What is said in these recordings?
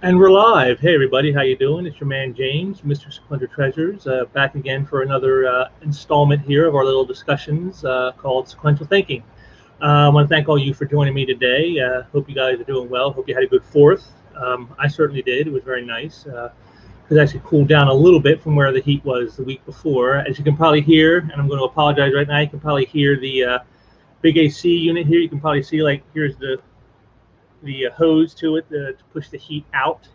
And we're live. Hey everybody, how you doing? It's your man James, Mr. Sequential Treasures, back again for another installment here of our little discussions called Sequential Thinking. I want to thank all you for joining me today. Hope you guys are doing well. Hope you had a good Fourth. I certainly did. It was very nice. It actually cooled down a little bit from where the heat was the week before. As you can probably hear, and I'm going to apologize right now, you can probably hear the big AC unit here. You can probably see, like, here's the hose to it to push the heat out.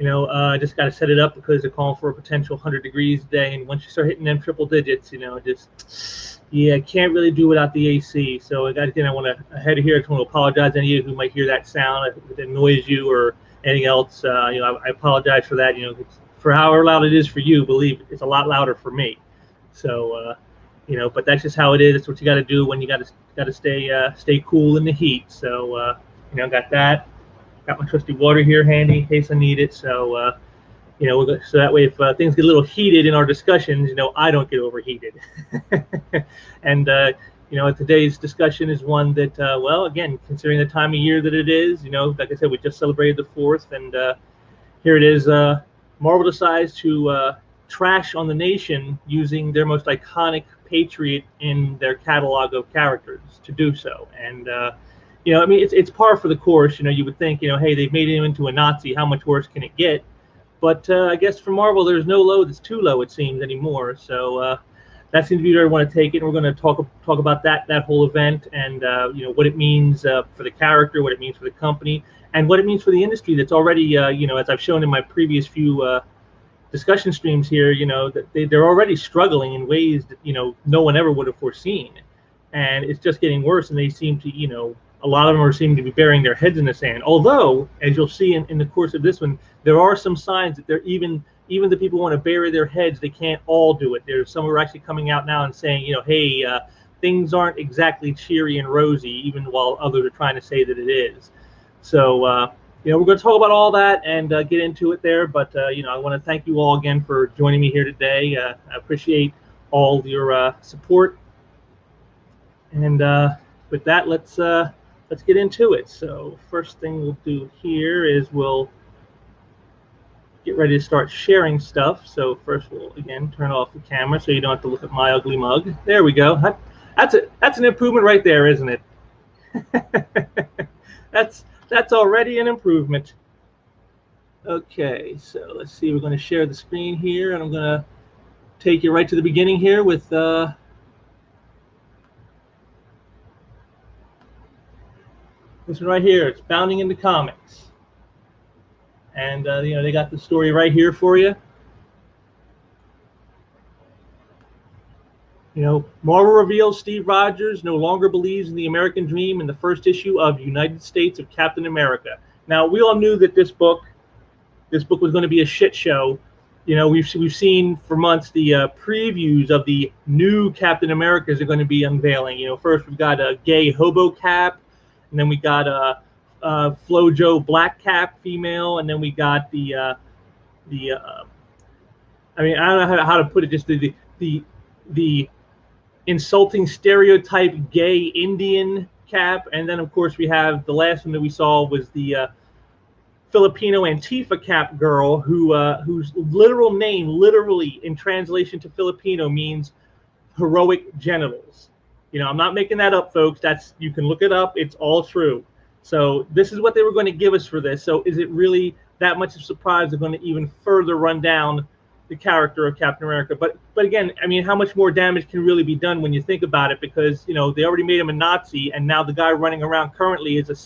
I just got to set it up because they're calling for a potential 100 degrees a day. And once you start hitting them triple digits, I can't really do without the AC. So again, I want to ahead of here. I just want to apologize to any of you who might hear that sound, if it annoys you or anything else. I apologize for that. For however loud it is for you, believe it, it's a lot louder for me. So, but that's just how it is. It's what you got to do when you got to stay cool in the heat. So, got that. Got my trusty water here handy in case I need it. So, so that way if things get a little heated in our discussions, I don't get overheated. And, today's discussion is one that, well, again, considering the time of year that it is, like I said, we just celebrated the 4th, and here it is. Marvel decides to trash on the nation using their most iconic patriot in their catalog of characters to do so. And, it's par for the course. You would think, hey, they've made him into a Nazi. How much worse can it get? But I guess for Marvel, there's no low that's too low, it seems, anymore. So that seems to be where I want to take it. And we're going to talk about that whole event and what it means for the character, what it means for the company, and what it means for the industry that's already, as I've shown in my previous few discussion streams here, that they're already struggling in ways that no one ever would have foreseen, and it's just getting worse. And they seem to, a lot of them are seeming to be burying their heads in the sand. Although, as you'll see in the course of this one, there are some signs that they're even the people who want to bury their heads, they can't all do it. There's some who are actually coming out now and saying, hey, things aren't exactly cheery and rosy, even while others are trying to say that it is. So, we're going to talk about all that and get into it there. But, I want to thank you all again for joining me here today. I appreciate all your support. And with that, let's get into it. So first thing we'll do here is we'll get ready to start sharing stuff. So first we'll again turn off the camera so you don't have to look at my ugly mug. There we go. That's an improvement right there, isn't it? That's already an improvement. Okay, so let's see. We're going to share the screen here, and I'm going to take you right to the beginning here with this one right here. It's Bounding into Comics. And, they got the story right here for you. Marvel reveals Steve Rogers no longer believes in the American dream in the first issue of United States of Captain America. Now, we all knew that this book was going to be a shit show. We've seen for months the previews of the new Captain Americas are going to be unveiling. First we've got a gay hobo Cap, and then we got a FloJo Black Cap female, and then we got the I don't know how to put it, just the insulting stereotype gay Indian Cap, and then of course we have the last one that we saw was the Filipino Antifa Cap girl, whose literal name, literally in translation to Filipino, means heroic genitals. I'm not making that up, folks. You can look it up. It's all true. So this is what they were going to give us for this. So is it really that much of a surprise they're going to even further run down the character of Captain America? But again, how much more damage can really be done when you think about it? Because they already made him a Nazi, and now the guy running around currently is a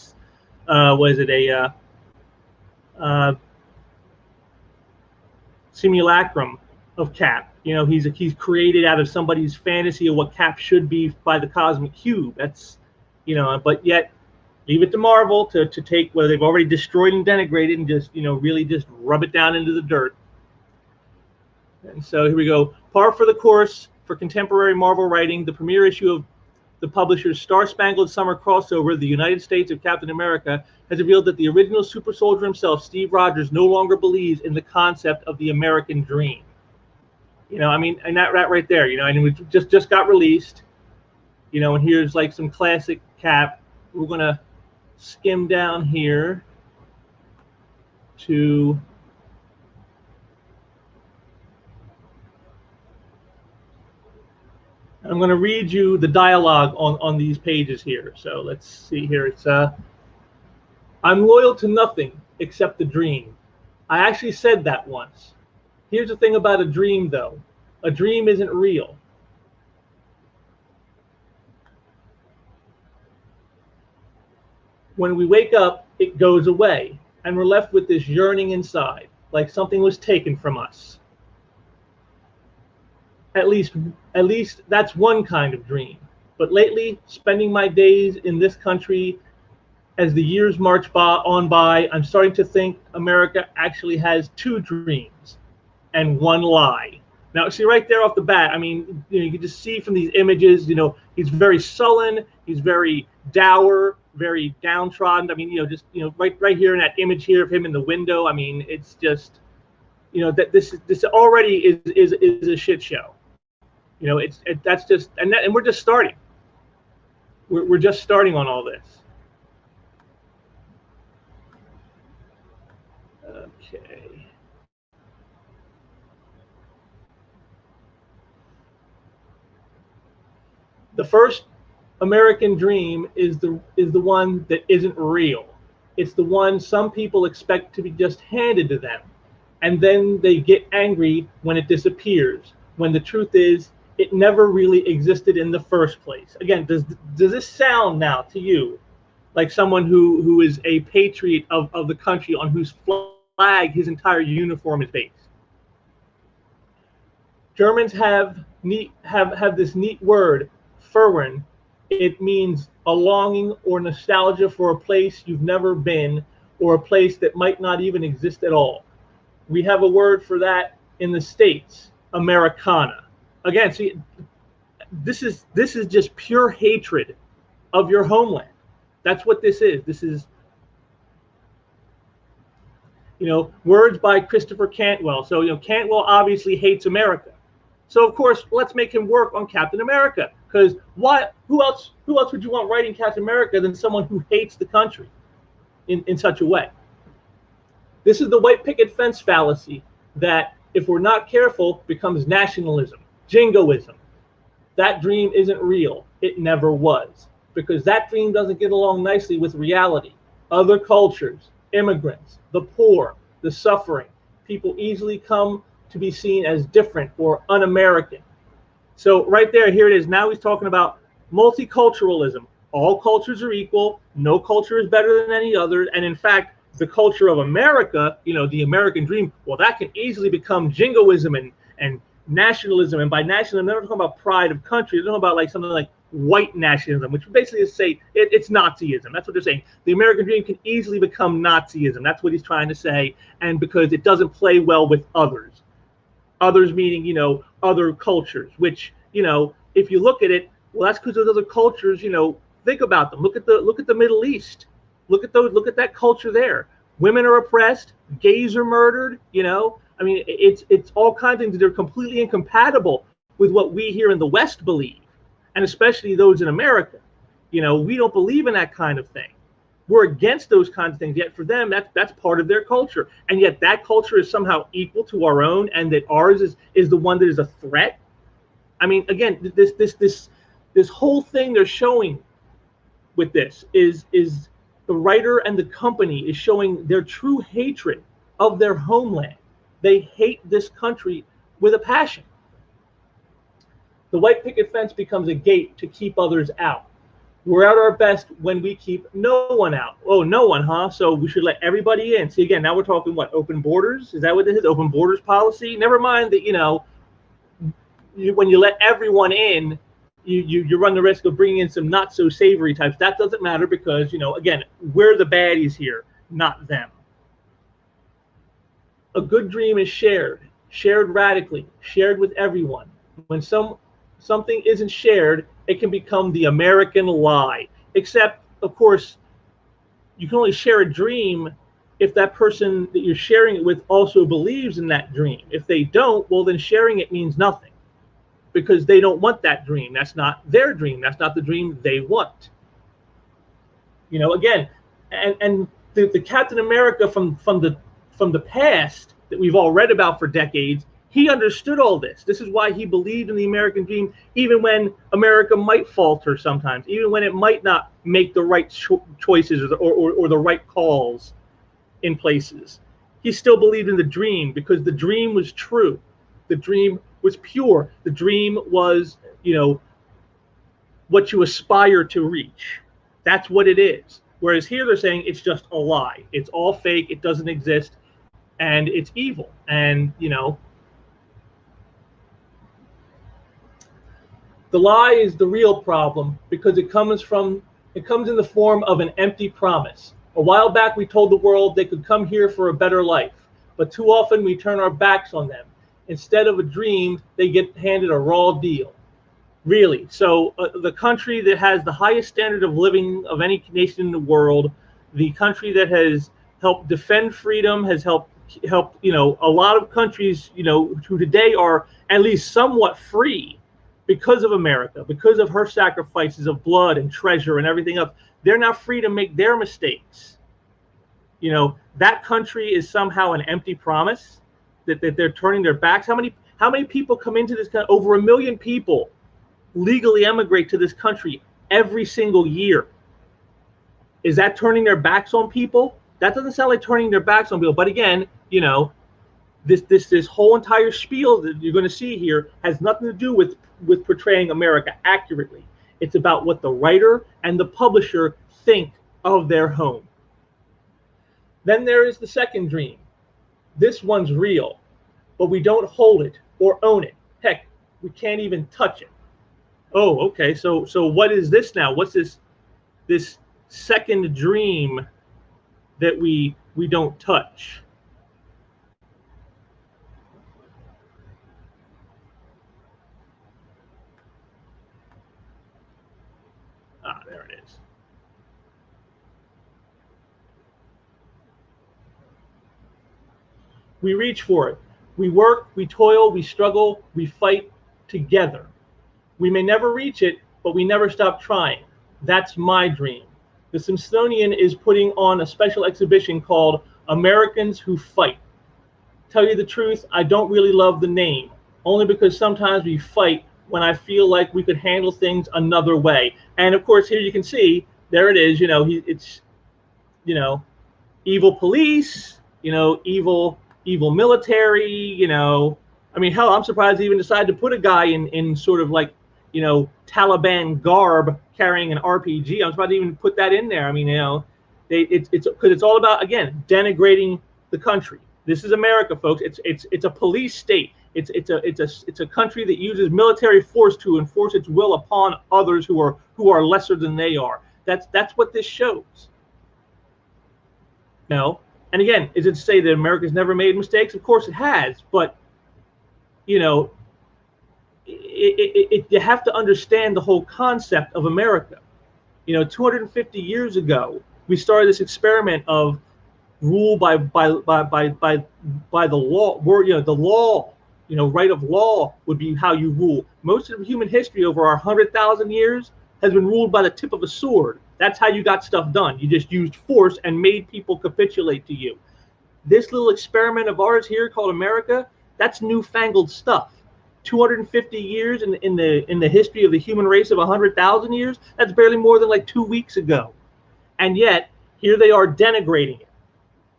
simulacrum of Cap. He's created out of somebody's fantasy of what Cap should be by the cosmic cube. That's but yet leave it to Marvel to take what they've already destroyed and denigrated and just really just rub it down into the dirt. And so here we go. Par for the course for contemporary Marvel writing. The premiere issue of the publisher's Star-Spangled Summer crossover, The United States of Captain America, has revealed that the original super soldier himself, Steve Rogers, no longer believes in the concept of the American dream. And that right there, and it just got released, and here's like some classic Cap. We're going to skim down here to I'm going to read you the dialogue on these pages here. So let's see here. It's I'm loyal to nothing except the dream. I actually said that once. Here's the thing about a dream, though. A dream isn't real. When we wake up, it goes away, and we're left with this yearning inside, like something was taken from us. At least that's one kind of dream. But lately, spending my days in this country, as the years march on by, I'm starting to think America actually has two dreams and one lie. Now, see right there off the bat, I mean, you can just see from these images, he's very sullen, he's very dour, very downtrodden. I mean, just right here in that image here of him in the window. I mean, it's just, that this already is a shit show. That's just, and we're just starting. We're just starting on all this. Okay. The first American dream is the one that isn't real. It's the one some people expect to be just handed to them, and then they get angry when it disappears, when the truth is it never really existed in the first place. Again, does this sound now to you like someone who is a patriot of the country on whose flag his entire uniform is based? Germans have this neat word, Verwen. It means a longing or nostalgia for a place you've never been, or a place that might not even exist at all. We have a word for that in the States, Americana. Again, see, this is just pure hatred of your homeland. That's what this is. This is, words by Christopher Cantwell. So, Cantwell obviously hates America. So of course, let's make him work on Captain America. Because who else would you want writing Captain America than someone who hates the country in such a way? This is the white picket fence fallacy that, if we're not careful, becomes nationalism, jingoism. That dream isn't real. It never was. Because that dream doesn't get along nicely with reality. Other cultures, immigrants, the poor, the suffering, people easily come to be seen as different or un-American. So right there, here it is. Now he's talking about multiculturalism. All cultures are equal. No culture is better than any other. And in fact, the culture of America, the American dream, well, that can easily become jingoism and nationalism. And by nationalism, they're not talking about pride of country. They're talking about like something like white nationalism, which basically is say it's Nazism. That's what they're saying. The American dream can easily become Nazism. That's what he's trying to say. And because it doesn't play well with others. Others meaning, other cultures, which, if you look at it, well, that's because those other cultures, think about them. Look at the Middle East. Look at that culture there. Women are oppressed, gays are murdered, I mean, it's all kinds of things that are completely incompatible with what we here in the West believe, and especially those in America. We don't believe in that kind of thing. We're against those kinds of things, yet for them, that's part of their culture. And yet that culture is somehow equal to our own, and that ours is the one that is a threat. I mean, again, this whole thing they're showing with this is the writer and the company is showing their true hatred of their homeland. They hate this country with a passion. The white picket fence becomes a gate to keep others out. We're at our best when we keep no one out. Oh, no one, huh? So we should let everybody in. See, again, now we're talking what? Open borders? Is that what this is? Open borders policy? Never mind that, when you let everyone in, you run the risk of bringing in some not so savory types. That doesn't matter because, again, we're the baddies here, not them. A good dream is shared radically, shared with everyone. When something isn't shared, it can become the American lie. Except, of course, you can only share a dream if that person that you're sharing it with also believes in that dream. If they don't, well, then sharing it means nothing because they don't want that dream. That's not their dream. That's not the dream they want. Again, and the Captain America from from the past that we've all read about for decades, he understood all this. This is why he believed in the American dream, even when America might falter sometimes, even when it might not make the right choices or the right calls in places. He still believed in the dream because the dream was true. The dream was pure. The dream was, what you aspire to reach. That's what it is. Whereas here they're saying it's just a lie. It's all fake. It doesn't exist. And it's evil. And, the lie is the real problem because it comes in the form of an empty promise. A while back we told the world they could come here for a better life, but too often we turn our backs on them. Instead of a dream, they get handed a raw deal. Really. So the country that has the highest standard of living of any nation in the world, the country that has helped defend freedom, has helped a lot of countries, who today are at least somewhat free because of America, because of her sacrifices of blood and treasure and everything else. They're now free to make their mistakes. That country is somehow an empty promise that they're turning their backs. How many people come into this country? Over 1 million people legally emigrate to this country every single year. Is that turning their backs on people? That doesn't sound like turning their backs on people. But again, this whole entire spiel that you're going to see here has nothing to do with portraying America accurately. It's about what the writer and the publisher think of their home. Then there is the second dream. This one's real, but we don't hold it or own it. Heck, we can't even touch it. Oh, okay. So what is this now? What's this second dream that we don't touch? Ah, there it is. We reach for it. We work, we toil, we struggle, we fight together. We may never reach it, but we never stop trying. That's my dream. The Smithsonian is putting on a special exhibition called Americans Who Fight. Tell you the truth, I don't really love the name, only because sometimes we fight when I feel like we could handle things another way. And of course, here you can see, there it is, it's, evil police, evil military, I mean, hell, I'm surprised they even decided to put a guy in sort of like, Taliban garb carrying an RPG. I'm surprised they even put that in there. I mean, it's because it's all about, again, denigrating the country. This is America, folks. It's a police state. It's a country that uses military force to enforce its will upon others who are lesser than they are. That's what this shows. And again, is it to say that America's never made mistakes? Of course it has, but you have to understand the whole concept of America. 250 years ago, we started this experiment of rule by the law. The law, right of law would be how you rule. Most of human history over our 100,000 years has been ruled by the tip of a sword. That's how you got stuff done. You just used force and made people capitulate to you. This little experiment of ours here called America, that's newfangled stuff. 250 years in the history of the human race of 100,000 years, that's barely more than like 2 weeks ago. And yet, here they are denigrating it.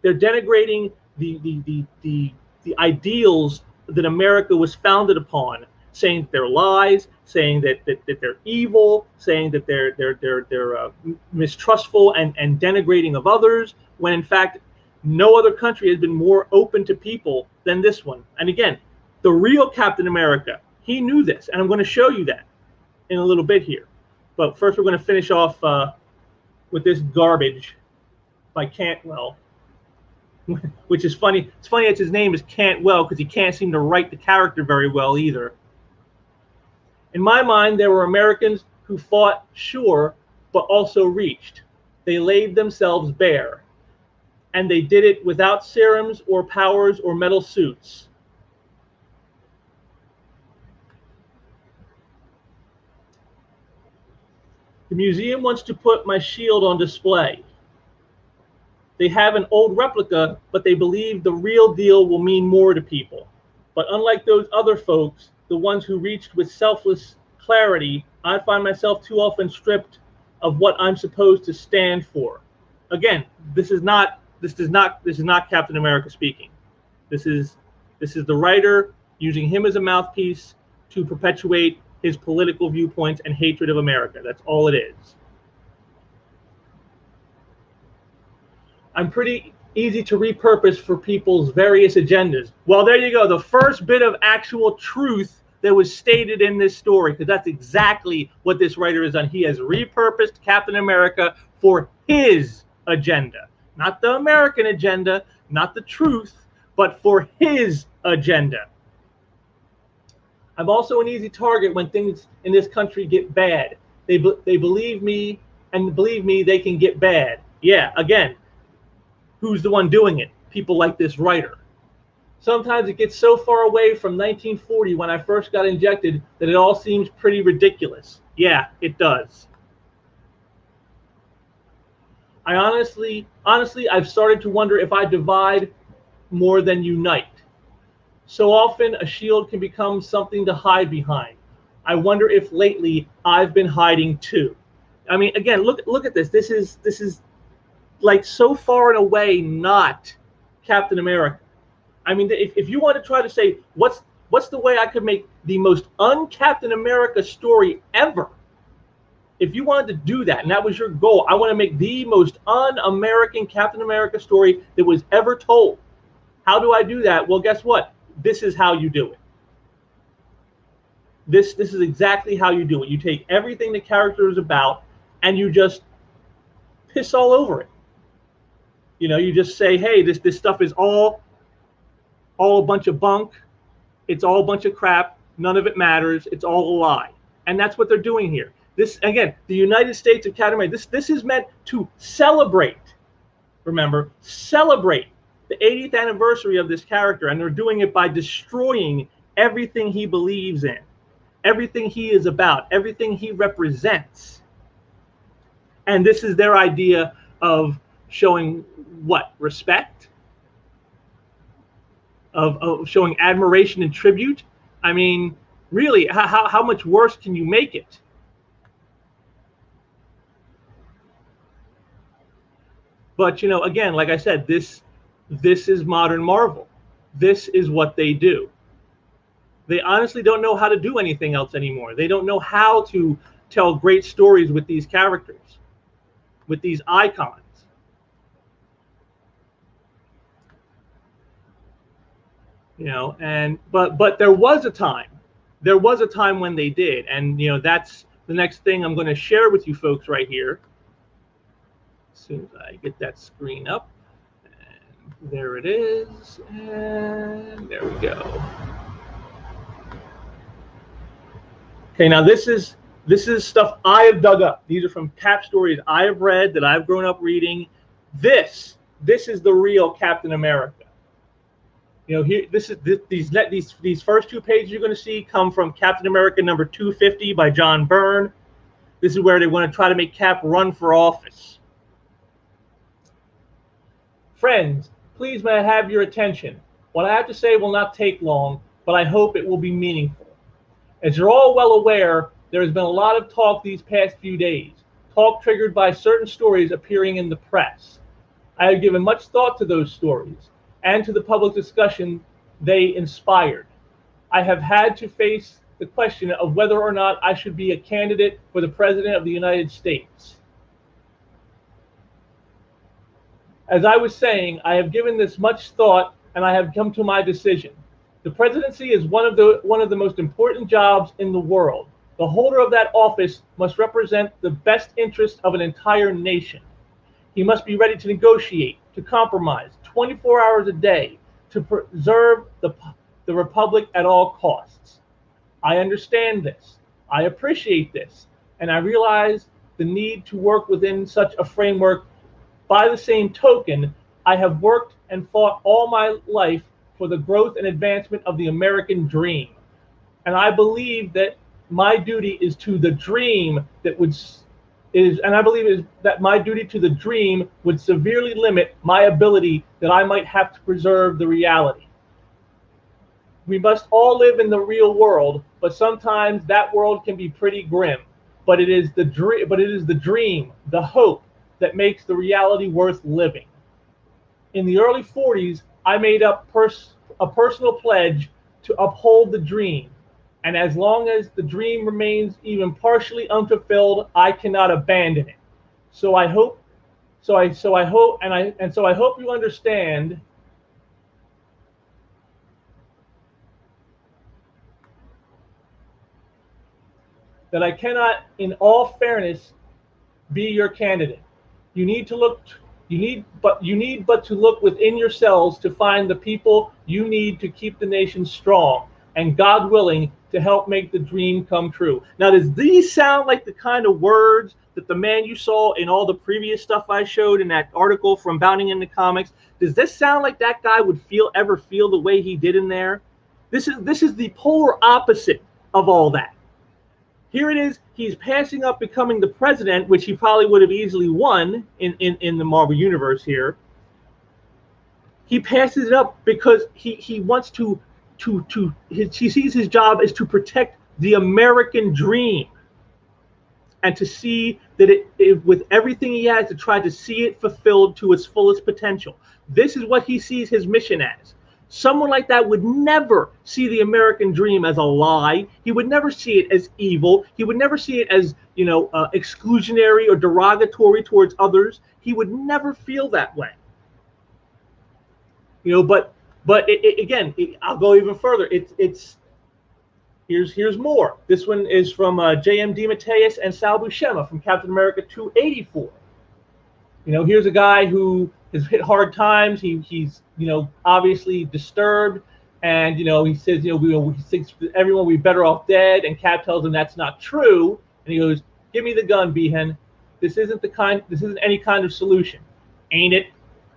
They're denigrating the ideals that America was founded upon, saying that they're lies, saying that they're evil, saying that they're mistrustful and denigrating of others, when in fact no other country has been more open to people than this one. And again, the real Captain America, he knew this, and I'm going to show you that in a little bit here. But first, we're going to finish off with this garbage by Cantwell, which is funny. It's funny that his name is Cantwell because he can't seem to write the character very well either. In my mind, there were Americans who fought, sure, but also reached. They laid themselves bare. And they did it without serums or powers or metal suits. The museum wants to put my shield on display. They have an old replica, but they believe the real deal will mean more to people. But unlike those other folks, the ones who reached with selfless clarity, I find myself too often stripped of what I'm supposed to stand for. Again, this is not Captain America speaking. This is the writer using him as a mouthpiece to perpetuate his political viewpoints and hatred of America. That's all it is. I'm pretty easy to repurpose for people's various agendas. Well, there you go. The first bit of actual truth that was stated in this story, because that's exactly what this writer has done. He has repurposed Captain America for his agenda, not the American agenda, not the truth, but for his agenda. I'm also an easy target when things in this country get bad. They believe me, and believe me, they can get bad. Yeah, again, who's the one doing it? People like this writer. Sometimes it gets so far away from 1940 when I first got injected that it all seems pretty ridiculous. Yeah, it does. I honestly, I've started to wonder if I divide more than unite. So often a shield can become something to hide behind. I wonder if lately I've been hiding too. I mean, again, look at this. This is like so far and away not Captain America. I mean, if you want to try to say what's the way I could make the most un-Captain America story ever, if you wanted to do that and that was your goal, I want to make the most un-American Captain America story that was ever told. How do I do that? Well, guess what? This is how you do it. This is exactly how you do it. You take everything the character is about and you just piss all over it. You know, you just say, hey, this stuff is all a bunch of bunk. It's all a bunch of crap. None of it matters. It's all a lie. And that's what they're doing here. This, again, the United States Academy, this is meant to celebrate, remember, celebrate the 80th anniversary of this character. And they're doing it by destroying everything he believes in, everything he is about, everything he represents. And this is their idea of showing what? Respect? Of showing admiration and tribute? I mean, really, how much worse can you make it? But, you know, again, like I said, this is modern Marvel. This is what they do. They honestly don't know how to do anything else anymore. They don't know how to tell great stories with these characters, with these icons. You know, and but there was a time when they did, and you know, that's the next thing I'm going to share with you folks right here. As soon as I get that screen up, and there it is, and there we go. Okay, now this is stuff I have dug up. These are from Cap stories I have read, that I've grown up reading. This is the real Captain America. You know, here these first two pages you're going to see come from Captain America number 250 by John Byrne. This is where they want to try to make Cap run for office. Friends, please may I have your attention. What I have to say will not take long, but I hope it will be meaningful. As you're all well aware, there has been a lot of talk these past few days, talk triggered by certain stories appearing in the press. I have given much thought to those stories and to the public discussion they inspired. I have had to face the question of whether or not I should be a candidate for the President of the United States. As I was saying, I have given this much thought and I have come to my decision. The presidency is one of the most important jobs in the world. The holder of that office must represent the best interest of an entire nation. He must be ready to negotiate, to compromise 24 hours a day, to preserve the republic at all costs. I understand this. I appreciate this. And I realize the need to work within such a framework. By the same token, I have worked and fought all my life for the growth and advancement of the American dream. And I believe that my duty is to the dream that would and I believe is that my duty to the dream would severely limit my ability that I might have to preserve the reality. We must all live in the real world, but sometimes that world can be pretty grim. But it is the dream, the hope that makes the reality worth living. In the early 40s, I made up a personal pledge to uphold the dream. And as long as the dream remains even partially unfulfilled, I cannot abandon it. So I hope, so I hope you understand that I cannot, in all fairness, be your candidate. You need to look you need but to look within yourselves to find the people you need to keep the nation strong and, God willing, to help make the dream come true. Now, does these sound like the kind of words that the man you saw in all the previous stuff I showed in that article from Bounding into Comics? Does this sound like that guy would ever feel the way he did in there? This is the polar opposite of all that. Here it is, he's passing up becoming the president, which he probably would have easily won in the Marvel Universe here. He passes it up because he wants he sees his job as to protect the American dream and to see that it with everything he has, to try to see it fulfilled to its fullest potential. This is what he sees his mission as. Someone like that would never see the American dream as a lie. He would never see it as evil. He would never see it as, exclusionary or derogatory towards others. He would never feel that way. But again, I'll go even further. Here's more. This one is from J.M. DeMatteis and Sal Buscema from Captain America 284. Here's a guy who has hit hard times. He's obviously disturbed, and he says he thinks everyone will be better off dead. And Cap tells him that's not true, and he goes, "Give me the gun, Behan. This isn't any kind of solution, ain't it?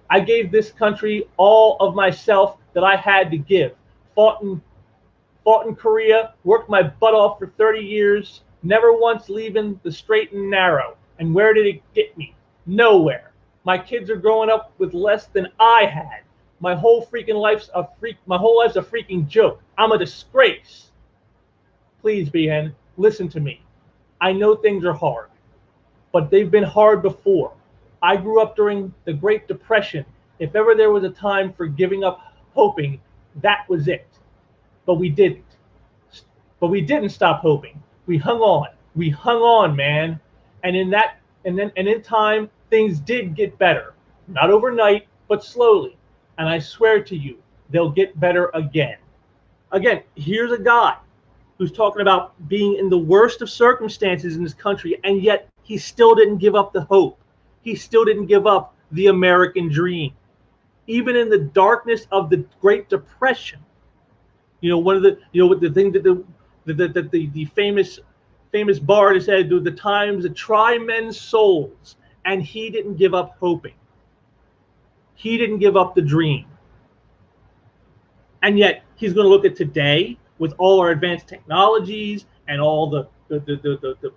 I gave this country all of myself that I had to give. Fought in Korea, worked my butt off for 30 years, never once leaving the straight and narrow. And where did it get me? Nowhere. My kids are growing up with less than I had. My whole life's a freaking joke. I'm a disgrace. Please, Behan, listen to me. I know things are hard, but they've been hard before. I grew up during the Great Depression. If ever there was a time for giving up hoping, that was it. But we didn't. But we didn't stop hoping. We hung on. We hung on, man. And in time, things did get better. Not overnight, but slowly. And I swear to you, they'll get better again. Again, here's a guy who's talking about being in the worst of circumstances in this country, and yet he still didn't give up the hope. He still didn't give up the American dream. Even in the darkness of the Great Depression, one of the thing that the famous bard said, the times that try men's souls, and he didn't give up hoping. He didn't give up the dream. And yet he's going to look at today with all our advanced technologies and all the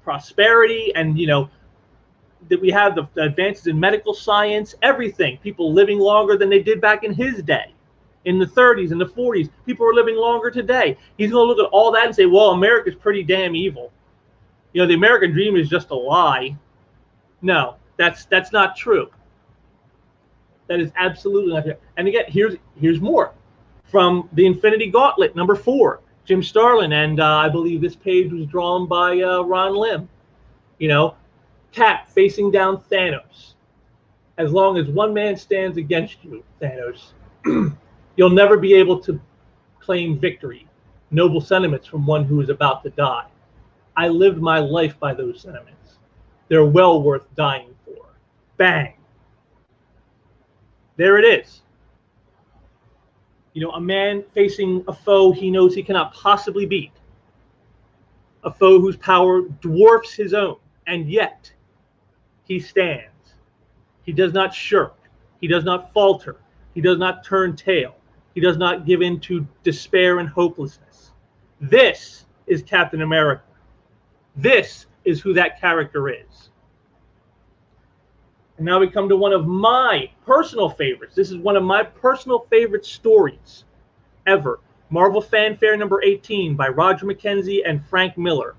prosperity, and that we have the advances in medical science, everything. People living longer than they did back in his day. In the 30s and the 40s, people are living longer today. He's going to look at all that and say, well, America's pretty damn evil. The American dream is just a lie. No, that's not true. That is absolutely not true. And again, here's more from the Infinity Gauntlet, number 4, Jim Starlin, and I believe this page was drawn by Ron Lim. Cap facing down Thanos. As long as one man stands against you, Thanos, you'll never be able to claim victory. Noble sentiments from one who is about to die. I lived my life by those sentiments. They're well worth dying for. Bang. There it is. A man facing a foe he knows he cannot possibly beat. A foe whose power dwarfs his own, and yet he stands. He does not shirk. He does not falter. He does not turn tail. He does not give in to despair and hopelessness. This is Captain America. This is who that character is. And now we come to one of my personal favorites. This is one of my personal favorite stories ever. Marvel Fanfare number 18 by Roger McKenzie and Frank Miller.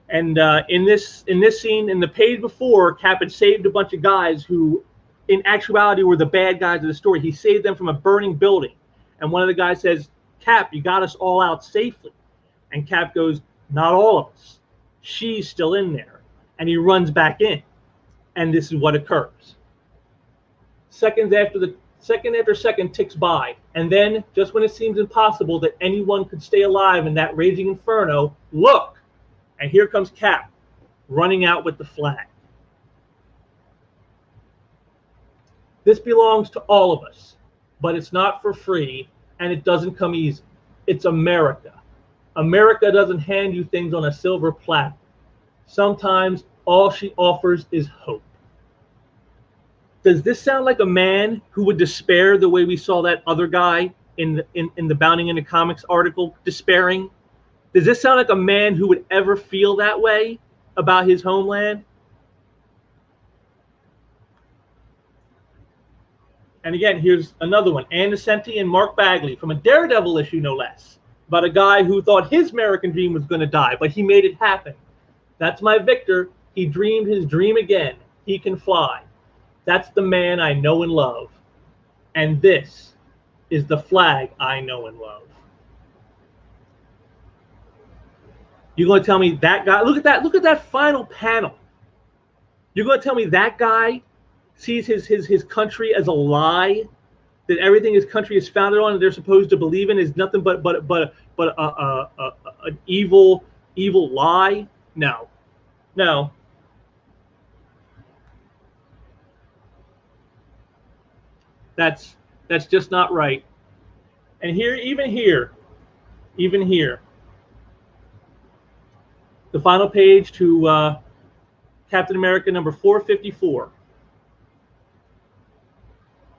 And in this scene, in the page before, Cap had saved a bunch of guys who, in actuality, were the bad guys of the story. He saved them from a burning building. And one of the guys says, "Cap, you got us all out safely." And Cap goes, "Not all of us. She's still in there." And he runs back in. And this is what occurs. Second after second ticks by, and then, just when it seems impossible that anyone could stay alive in that raging inferno, look, and here comes Cap, running out with the flag. This belongs to all of us, but it's not for free, and it doesn't come easy. It's America. America doesn't hand you things on a silver platter. Sometimes all she offers is hope. Does this sound like a man who would despair the way we saw that other guy in the Bounding into Comics article despairing? Does this sound like a man who would ever feel that way about his homeland? And again, here's another one. Ann Nocenti and Mark Bagley from a Daredevil issue, no less, about a guy who thought his American dream was going to die, but he made it happen. That's my Victor. He dreamed his dream again. He can fly. That's the man I know and love. And this is the flag I know and love. You're going to tell me that guy, look at that final panel. You're going to tell me that guy sees his country as a lie, that everything his country is founded on and they're supposed to believe in is nothing but an evil lie? No. That's just not right. And even here, the final page to Captain America number 454,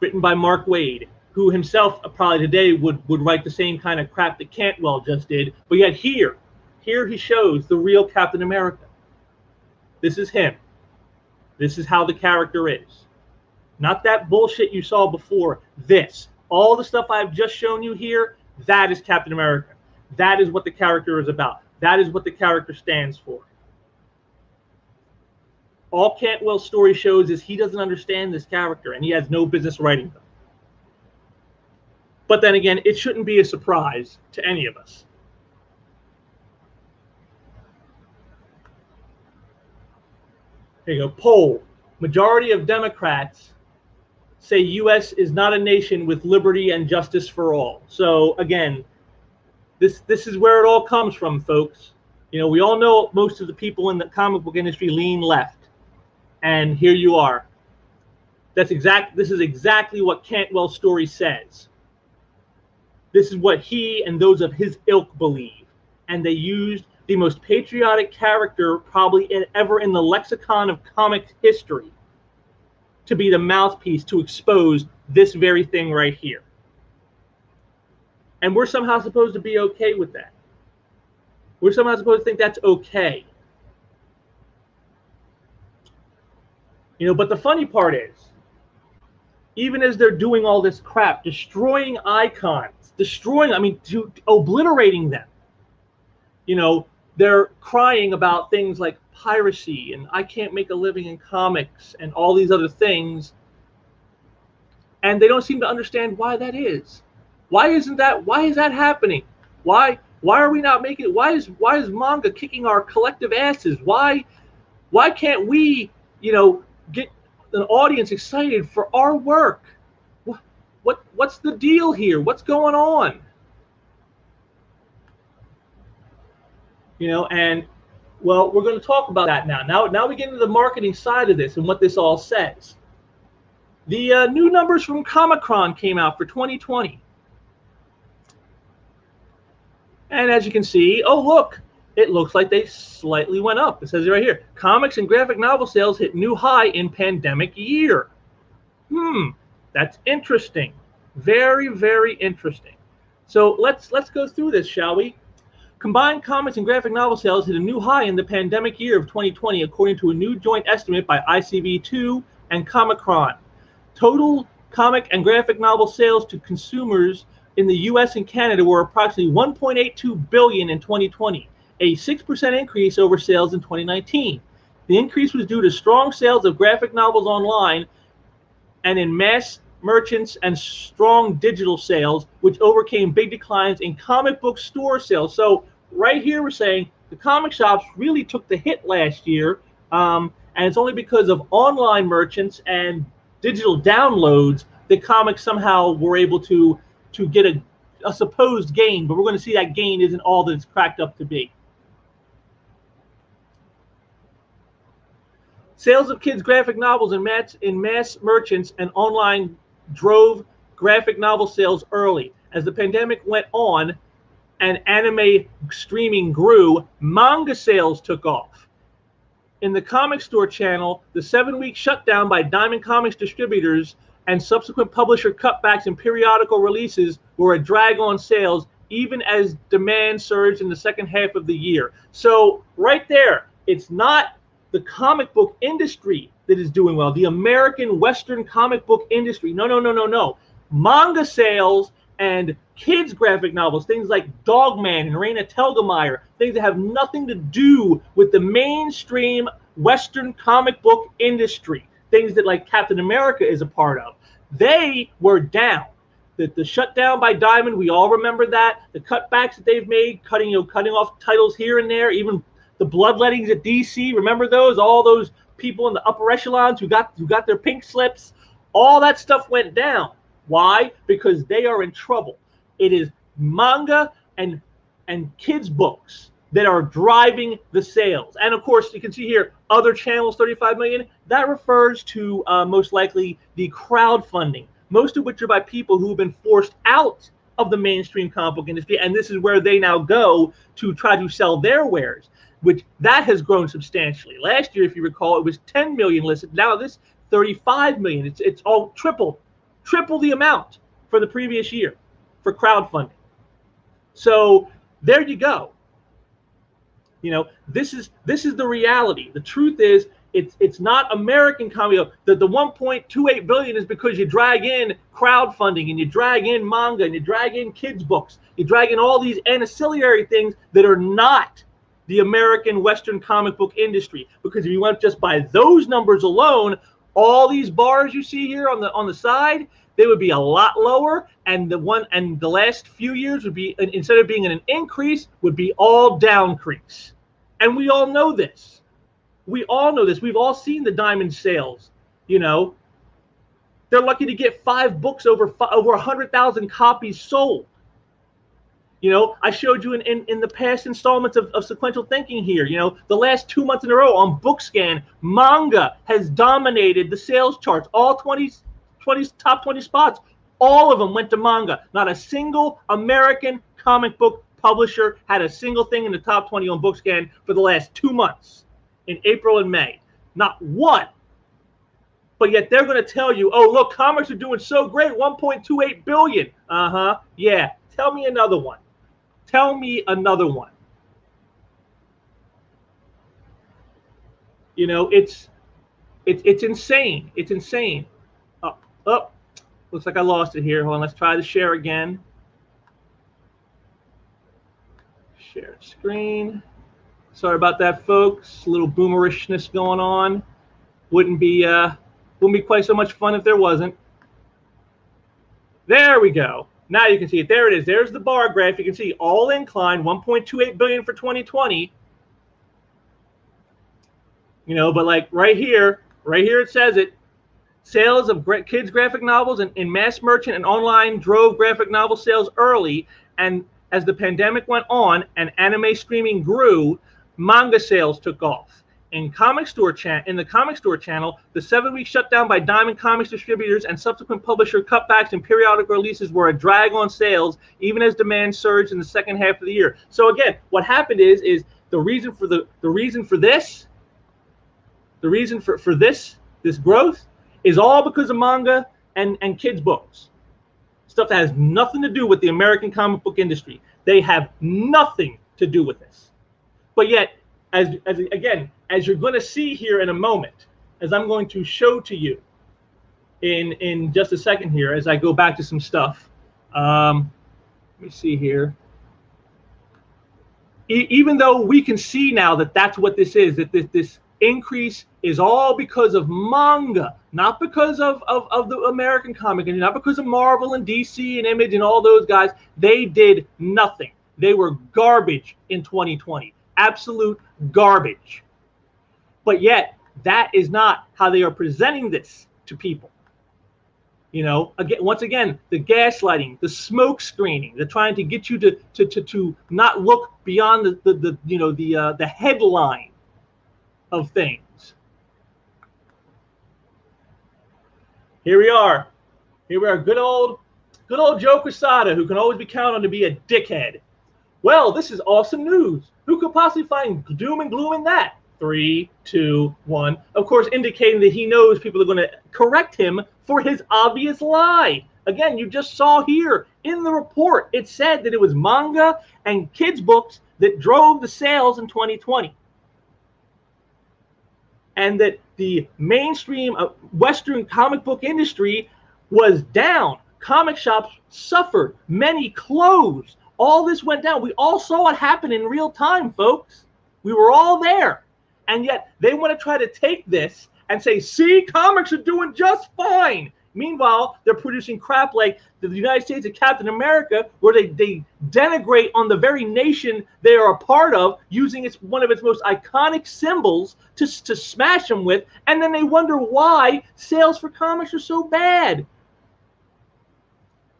written by Mark Waid, who himself probably today would write the same kind of crap that Cantwell just did, but yet here he shows the real Captain America. This is him. This is how the character is. Not that bullshit you saw before. This. All the stuff I've just shown you here, that is Captain America. That is what the character is about. That is what the character stands for. All Cantwell's story shows is he doesn't understand this character, and he has no business writing them. But then again, it shouldn't be a surprise to any of us. Here you go. Poll. Majority of Democrats say U.S. is not a nation with liberty and justice for all. So again, this is where it all comes from, folks. You know, we all know most of the people in the comic book industry lean left. And here you are. This is exactly what Cantwell's story says. This is what he and those of his ilk believe. And they used the most patriotic character probably ever in the lexicon of comics history to be the mouthpiece to expose this very thing right here. And we're somehow supposed to be okay with that. We're somehow supposed to think that's okay. You know, but the funny part is, even as they're doing all this crap, destroying icons, obliterating them, you know, they're crying about things like piracy and I can't make a living in comics and all these other things. And they don't seem to understand why that is. Why is that happening? Why are we not making it? Why is manga kicking our collective asses? Why can't we, you know, get an audience excited for our work? What's the deal here? What's going on? You know, and well, we're going to talk about that now. Now we get into the marketing side of this and what this all says. The new numbers from Comic-Con came out for 2020. And as you can see, oh, look, it looks like they slightly went up. It says it right here. Comics and graphic novel sales hit new high in pandemic year. That's interesting. Very, very interesting. So let's go through this, shall we? Combined comics and graphic novel sales hit a new high in the pandemic year of 2020, according to a new joint estimate by ICV2, and Comic-Con. Total comic and graphic novel sales to consumers in the US and Canada were approximately $1.82 billion in 2020, a 6% increase over sales in 2019. The increase was due to strong sales of graphic novels online and in mass merchants and strong digital sales, which overcame big declines in comic book store sales. So right here we're saying the comic shops really took the hit last year, and it's only because of online merchants and digital downloads that comics somehow were able to get a supposed gain, but we're going to see that gain isn't all that it's cracked up to be. Sales of kids' graphic novels in mass merchants and online drove graphic novel sales early. As the pandemic went on and anime streaming grew, manga sales took off. In the comic store channel, the 7-week shutdown by Diamond Comics distributors and subsequent publisher cutbacks in periodical releases were a drag on sales, even as demand surged in the second half of the year. So right there, it's not the comic book industry that is doing well, the American Western comic book industry. No. Manga sales and kids' graphic novels, things like Dogman and Raina Telgemeier, things that have nothing to do with the mainstream Western comic book industry, things that like Captain America is a part of, they were down. The shutdown by Diamond, we all remember that. The cutbacks that they've made, cutting off titles here and there, even the bloodlettings at DC, remember those? All those people in the upper echelons who got their pink slips, all that stuff went down. Why? Because they are in trouble. It is manga and kids books that are driving the sales. And of course, you can see here, other channels, 35 million. That refers to most likely the crowdfunding, most of which are by people who have been forced out of the mainstream comic book industry. And this is where they now go to try to sell their wares, which that has grown substantially. Last year, if you recall, it was 10 million listed. Now this 35 million. It's all triple the amount for the previous year for crowdfunding. So there you go. You know, this is the reality. The truth is, it's not American comic. The 1.28 billion is because you drag in crowdfunding and you drag in manga and you drag in kids books. You drag in all these ancillary things that are not the American Western comic book industry. Because if you went just by those numbers alone, all these bars you see here on the side, they would be a lot lower, and the last few years would be, instead of being an increase, would be all downcrease. And we all know this. We all know this. We've all seen the Diamond sales. You know, they're lucky to get 5 books over 100,000 copies sold. You know, I showed you in the past installments of Sequential Thinking here, you know, the last 2 months in a row on BookScan, manga has dominated the sales charts. All 20 top 20 spots, all of them went to manga. Not a single American comic book publisher had a single thing in the top 20 on BookScan for the last 2 months in April and May. Not one. But yet they're going to tell you, oh, look, comics are doing so great, 1.28 billion. Yeah. Tell me another one. Tell me another one. You know, it's insane. It's insane. Oh, looks like I lost it here. Hold on, let's try to share again. Share screen. Sorry about that, folks. A little boomerishness going on. Wouldn't be quite so much fun if there wasn't. There we go. Now you can see it. There it is. There's the bar graph. You can see all incline, 1.28 billion for 2020. You know, but like right here it says it. Sales of kids' graphic novels in mass merchant and online drove graphic novel sales early, and as the pandemic went on and anime streaming grew, manga sales took off. In the comic store channel, the 7-week shutdown by Diamond Comics distributors and subsequent publisher cutbacks and periodic releases were a drag on sales, even as demand surged in the second half of the year. So again, what happened is the reason for this growth is all because of manga and kids books. Stuff that has nothing to do with the American comic book industry. They have nothing to do with this. But yet, as you're going to see here in a moment, as I'm going to show to you in just a second here as I go back to some stuff. Let me see here. Even though we can see now that that's what this is, that this increase is all because of manga, not because of the American comic, and not because of Marvel and DC and Image and all those guys. They did nothing. They were garbage in 2020. Absolute garbage. But yet, that is not how they are presenting this to people. You know, again, once again, the gaslighting, the smoke screening, they're trying to get you to not look beyond the headline of things. Here we are. Here we are. Good old Joe Quesada, who can always be counted on to be a dickhead. Well, this is awesome news. Who could possibly find doom and gloom in that? 3, 2, 1. Of course, indicating that he knows people are going to correct him for his obvious lie. Again, you just saw here in the report, it said that it was manga and kids' books that drove the sales in 2020. And that the mainstream Western comic book industry was down. Comic shops suffered. Many closed. All this went down. We all saw it happen in real time, folks. We were all there. And yet they want to try to take this and say, see, comics are doing just fine. Meanwhile, they're producing crap like the United States of Captain America, where they denigrate on the very nation they are a part of, using one of its most iconic symbols to smash them with, and then they wonder why sales for comics are so bad.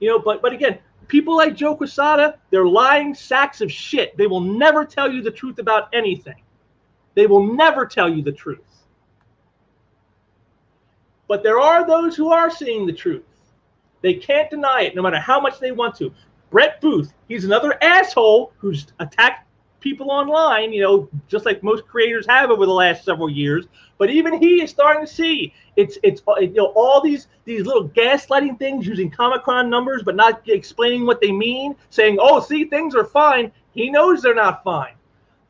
You know, but again, people like Joe Quesada, they're lying sacks of shit. They will never tell you the truth about anything. They will never tell you the truth. But there are those who are seeing the truth. They can't deny it, no matter how much they want to. Brett Booth, he's another asshole who's attacked people online, you know, just like most creators have over the last several years. But even he is starting to see it's you know, all these little gaslighting things, using Comic-Con numbers but not explaining what they mean, saying, oh, see, things are fine. He knows they're not fine.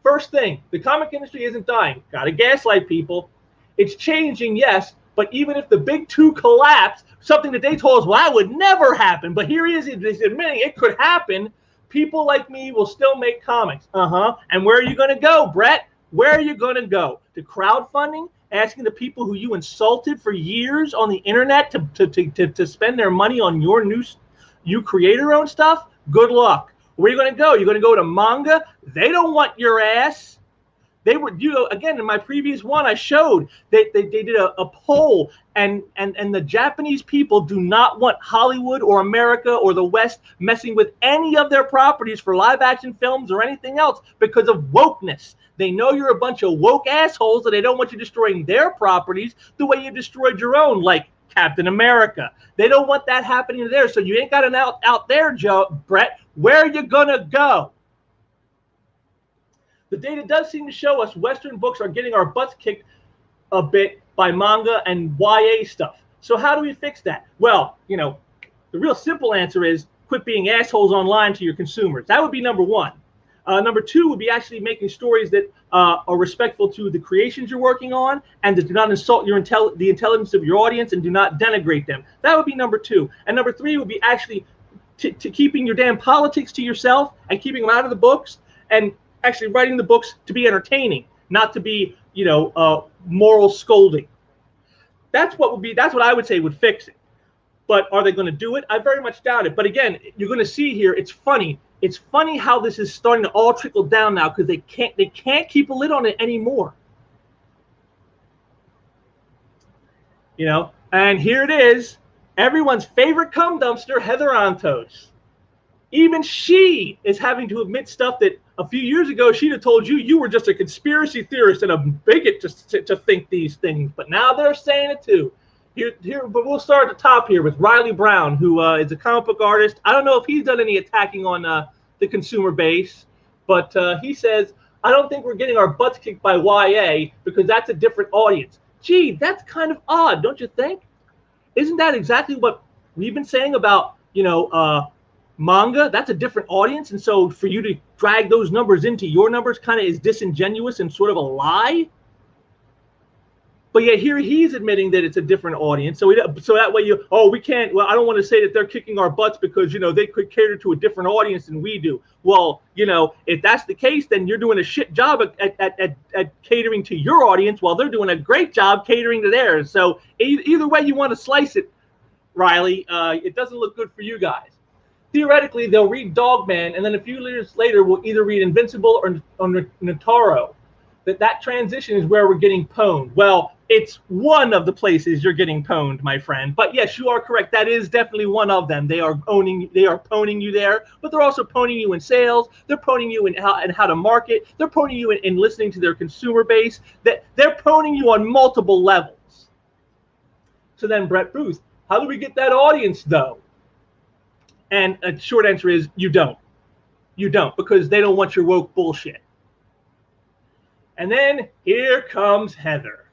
First thing, the comic industry isn't dying. Got to gaslight people. It's changing, yes, but even if the big two collapse, something that they told us, well, that would never happen, but here he is admitting it could happen, people like me will still make comics. And where are you going to go, Brett? Where are you going to go? To crowdfunding? Asking the people who you insulted for years on the internet to spend their money on you creator-owned stuff? Good luck. Where are you going to go? You're going to go to manga? They don't want your ass. They were, you know, again, in my previous one, I showed they did a poll, and the Japanese people do not want Hollywood or America or the West messing with any of their properties for live action films or anything else because of wokeness. They know you're a bunch of woke assholes, that they don't want you destroying their properties the way you destroyed your own, like Captain America. They don't want that happening there. So you ain't got an out there, Brett. Where are you gonna go? The data does seem to show us Western books are getting our butts kicked a bit by manga and YA stuff. So how do we fix that? Well, you know, the real simple answer is quit being assholes online to your consumers. That would be number one. Number two would be actually making stories that are respectful to the creations you're working on, and that do not insult the intelligence of your audience and do not denigrate them. That would be number two. And number three would be actually to keeping your damn politics to yourself and keeping them out of the books, and actually writing the books to be entertaining, not to be, you know, moral scolding. That's what I would say would fix it. But are they going to do it? I very much doubt it. But again, you're going to see here, it's funny. It's funny how this is starting to all trickle down now, because they can't keep a lid on it anymore. You know, and here it is, everyone's favorite cum dumpster, Heather Antos. Even she is having to admit stuff that a few years ago she'd have told you were just a conspiracy theorist and a bigot to think these things. But now they're saying it too. But we'll start at the top here with Riley Brown, who is a comic book artist. I don't know if he's done any attacking on the consumer base, but he says, I don't think we're getting our butts kicked by YA because that's a different audience. Gee, that's kind of odd, don't you think? Isn't that exactly what we've been saying about, you know, manga? That's a different audience, and so for you to drag those numbers into your numbers kind of is disingenuous and sort of a lie. But yet here he's admitting that it's a different audience. So that way we can't, well, I don't want to say that they're kicking our butts because, they could cater to a different audience than we do. Well, if that's the case, then you're doing a shit job at catering to your audience while they're doing a great job catering to theirs. So either way you want to slice it, Riley, it doesn't look good for you guys. Theoretically, they'll read Dogman, and then a few years later will either read Invincible or Notaro. That transition is where we're getting pwned. Well, it's one of the places you're getting pwned, my friend. But yes, you are correct. That is definitely one of them. They are pwning you there, but they're also pwning you in sales. They're pwning you in how to market. They're pwning you in listening to their consumer base. They're pwning you on multiple levels. So then, Brett Booth, how do we get that audience though? And a short answer is you don't. You don't, because they don't want your woke bullshit. And then here comes Heather.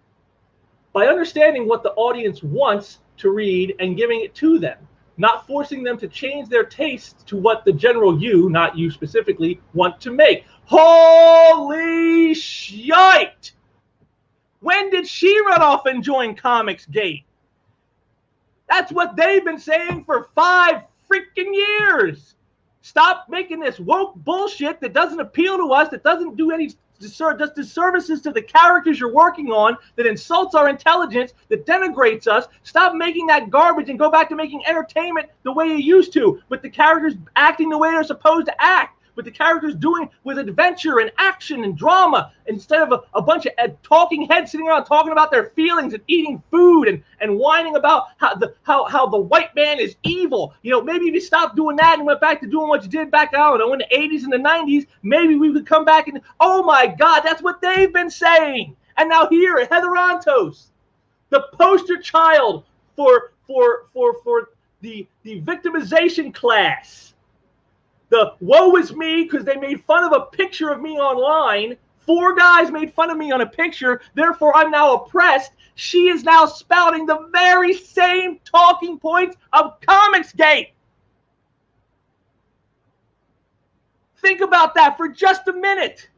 By understanding what the audience wants to read and giving it to them, not forcing them to change their taste to what the general you, not you specifically, want to make. Holy shite! When did she run off and join Comicsgate? That's what they've been saying for 5 freaking years. Stop making this woke bullshit that doesn't appeal to us, that doesn't do any does disservices to the characters you're working on, that insults our intelligence, that denigrates us. Stop making that garbage and go back to making entertainment the way you used to, with the characters acting the way they're supposed to act, with the characters doing with adventure and action and drama, instead of a bunch of talking heads sitting around talking about their feelings and eating food and whining about how the white man is evil. Maybe if you stopped doing that and went back to doing what you did back, I don't know, in the 80s and the 90s, maybe we would come back and, oh my God, that's what they've been saying. And now here, Heather Antos, the poster child for the victimization class. The woe is me because they made fun of a picture of me online. 4 guys made fun of me on a picture. Therefore, I'm now oppressed. She is now spouting the very same talking points of Comicsgate. Think about that for just a minute.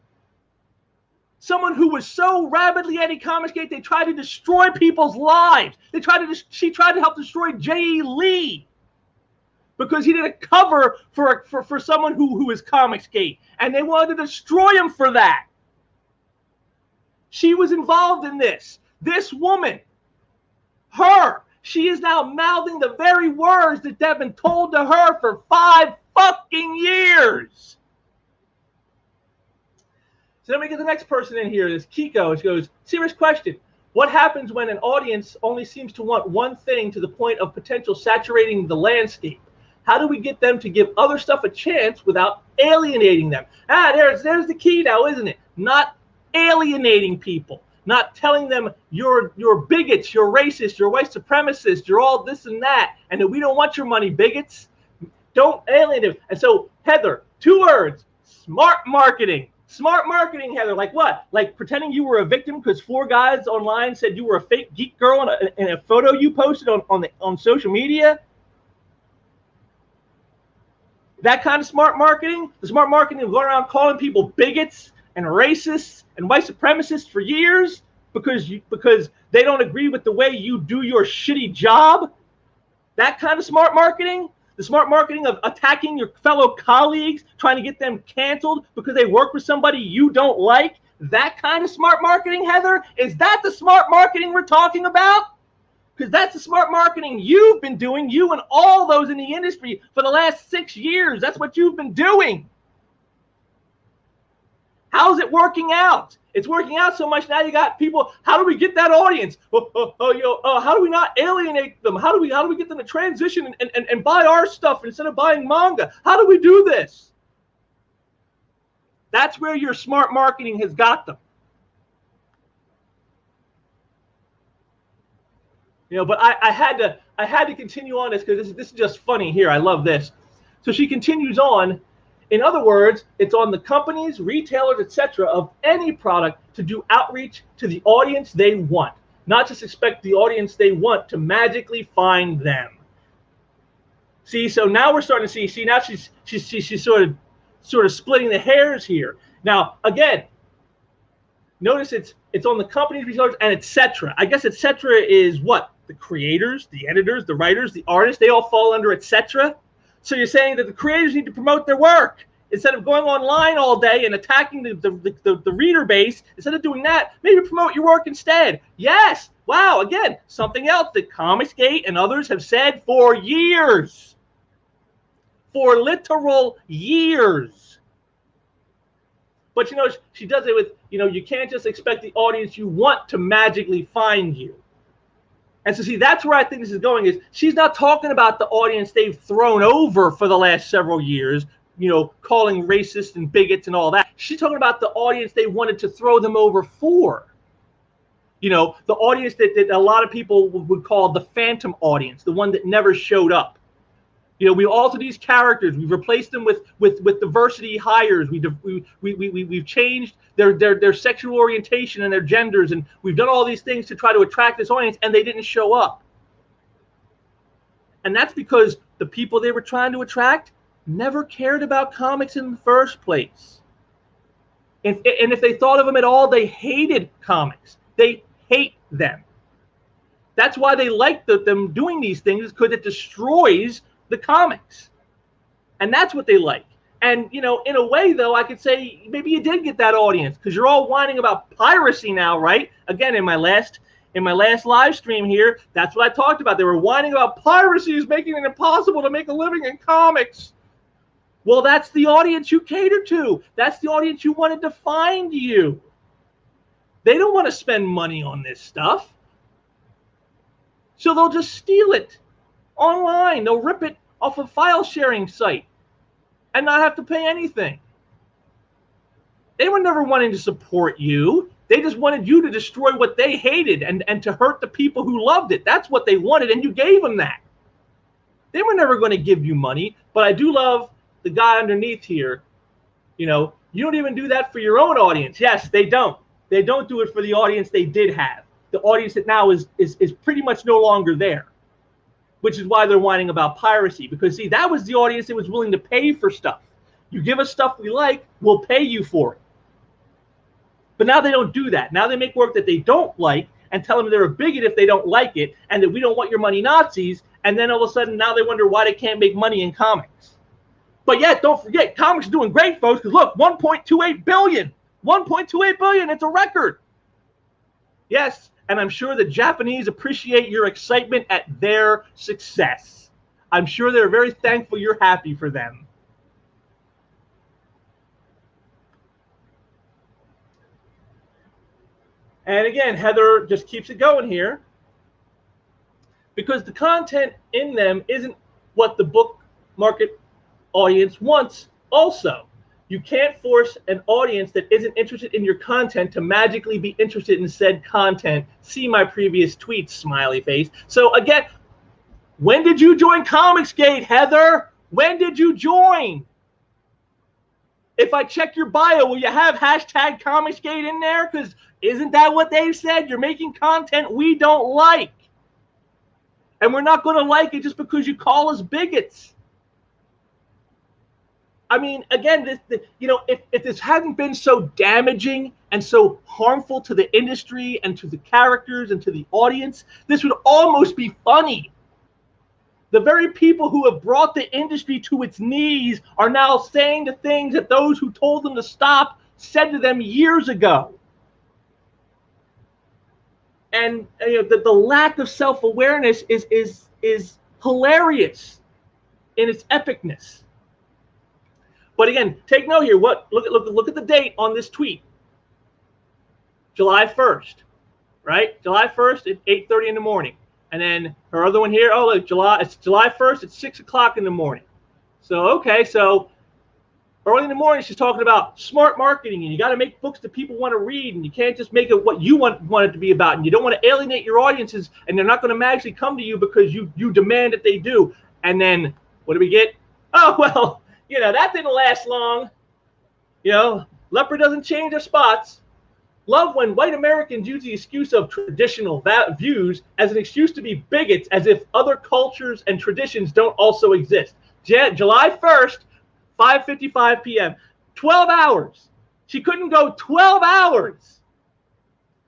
Someone who was so rabidly anti-Comicsgate, they tried to destroy people's lives. She tried to help destroy J.E. Lee, because he did a cover for someone who is Comicsgate, and they wanted to destroy him for that. She was involved in this. This woman, she is now mouthing the very words that have been told to her for 5 fucking years. So then we get the next person in here, this Kiko. She goes, serious question. What happens when an audience only seems to want one thing to the point of potential saturating the landscape? How do we get them to give other stuff a chance without alienating them? There's the key now, isn't it? Not alienating people. Not telling them you're bigots, you're racist, you're white supremacist, you're all this and that, and that we don't want your money, bigots. Don't alienate them. And so, Heather, 2 words, smart marketing. Smart marketing, Heather. Like what? Like pretending you were a victim because 4 guys online said you were a fake geek girl in a photo you posted on social media? That kind of smart marketing? The smart marketing of going around calling people bigots and racists and white supremacists for years because they don't agree with the way you do your shitty job? That kind of smart marketing? The smart marketing of attacking your fellow colleagues, trying to get them canceled because they work with somebody you don't like? That kind of smart marketing, Heather? Is that the smart marketing we're talking about? Because that's the smart marketing you've been doing, you and all those in the industry for the last 6 years. That's what you've been doing. How's it working out? It's working out so much now you got people. How do we get that audience? How do we not alienate them? How do we get them to transition and buy our stuff instead of buying manga? How do we do this? That's where your smart marketing has got them. But I had to continue on this because this is just funny here. I love this. So she continues on. In other words, it's on the companies, retailers, etc. of any product to do outreach to the audience they want, not just expect the audience they want to magically find them. See, so now we're starting to see. See, now she's sort of splitting the hairs here. Now, again, Notice it's on the company's resource and etc. I guess etc. is what? The creators, the editors, the writers, the artists, they all fall under etc. So you're saying that the creators need to promote their work. Instead of going online all day and attacking the reader base, instead of doing that, maybe promote your work instead. Yes. Wow. Again, something else that Comicsgate and others have said for years. For literal years. But, you know, she does it with, you know, you can't just expect the audience you want to magically find you. And so, see, that's where I think this is going is she's not talking about the audience they've thrown over for the last several years, you know, calling racists and bigots and all that. She's talking about the audience they wanted to throw them over for. You know, the audience that a lot of people would call the phantom audience, the one that never showed up. You know, we alter these characters. We've replaced them with diversity hires. We've changed their sexual orientation and their genders, and we've done all these things to try to attract this audience, and they didn't show up. And that's because the people they were trying to attract never cared about comics in the first place. And if they thought of them at all, they hated comics. They hate them. That's why they like them doing these things, because it destroys the comics. And that's what they like. And, you know, in a way, though, I could say maybe you did get that audience because you're all whining about piracy now, right? Again, in my last live stream here, that's what I talked about. They were whining about piracy is making it impossible to make a living in comics. Well, that's the audience you cater to. That's the audience you wanted to find you. They don't want to spend money on this stuff. So they'll just steal it online. They'll rip it off a file sharing site and not have to pay anything. They were never wanting to support you. They just wanted you to destroy what they hated and to hurt the people who loved it. That's what they wanted, and you gave them that. They were never going to give you money, but I do love the guy underneath here. You know, you don't even do that for your own audience. Yes, they don't. They don't do it for the audience they did have. The audience that now is pretty much no longer there. Which is why they're whining about piracy. Because, see, that was the audience that was willing to pay for stuff. You give us stuff we like, we'll pay you for it. But now they don't do that. Now they make work that they don't like and tell them they're a bigot if they don't like it and that we don't want your money Nazis. And then all of a sudden now they wonder why they can't make money in comics. But yet, don't forget, comics are doing great, folks, because look, 1.28 billion. 1.28 billion, it's a record. Yes. And I'm sure the Japanese appreciate your excitement at their success. I'm sure they're very thankful you're happy for them. And again, Heather just keeps it going here. Because the content in them isn't what the book market audience wants also. You can't force an audience that isn't interested in your content to magically be interested in said content. See my previous tweets, smiley face. So again, when did you join Comicsgate, Heather? When did you join? If I check your bio, will you have hashtag Comicsgate in there? Because isn't that what they've said? You're making content we don't like. And we're not going to like it just because you call us bigots. I mean, again, you know, if this hadn't been so damaging and so harmful to the industry and to the characters and to the audience, this would almost be funny. The very people who have brought the industry to its knees are now saying the things that those who told them to stop said to them years ago. And you know, the lack of self-awareness is hilarious in its epicness. But again, take note here. Look at the date on this tweet. July 1st, right? July 1st at 8:30 in the morning. And then her other one here, oh, look, it's July 1st at 6 o'clock in the morning. So, okay, so early in the morning, she's talking about smart marketing, and you got to make books that people want to read, and you can't just make it what you want it to be about, and you don't want to alienate your audiences, and they're not going to magically come to you because you demand that they do. And then what do we get? Oh, well, you know, that didn't last long. You know, leopard doesn't change their spots. Love when white Americans use the excuse of traditional views as an excuse to be bigots, as if other cultures and traditions don't also exist. July 1st, 5:55 p.m. 12 hours. She couldn't go 12 hours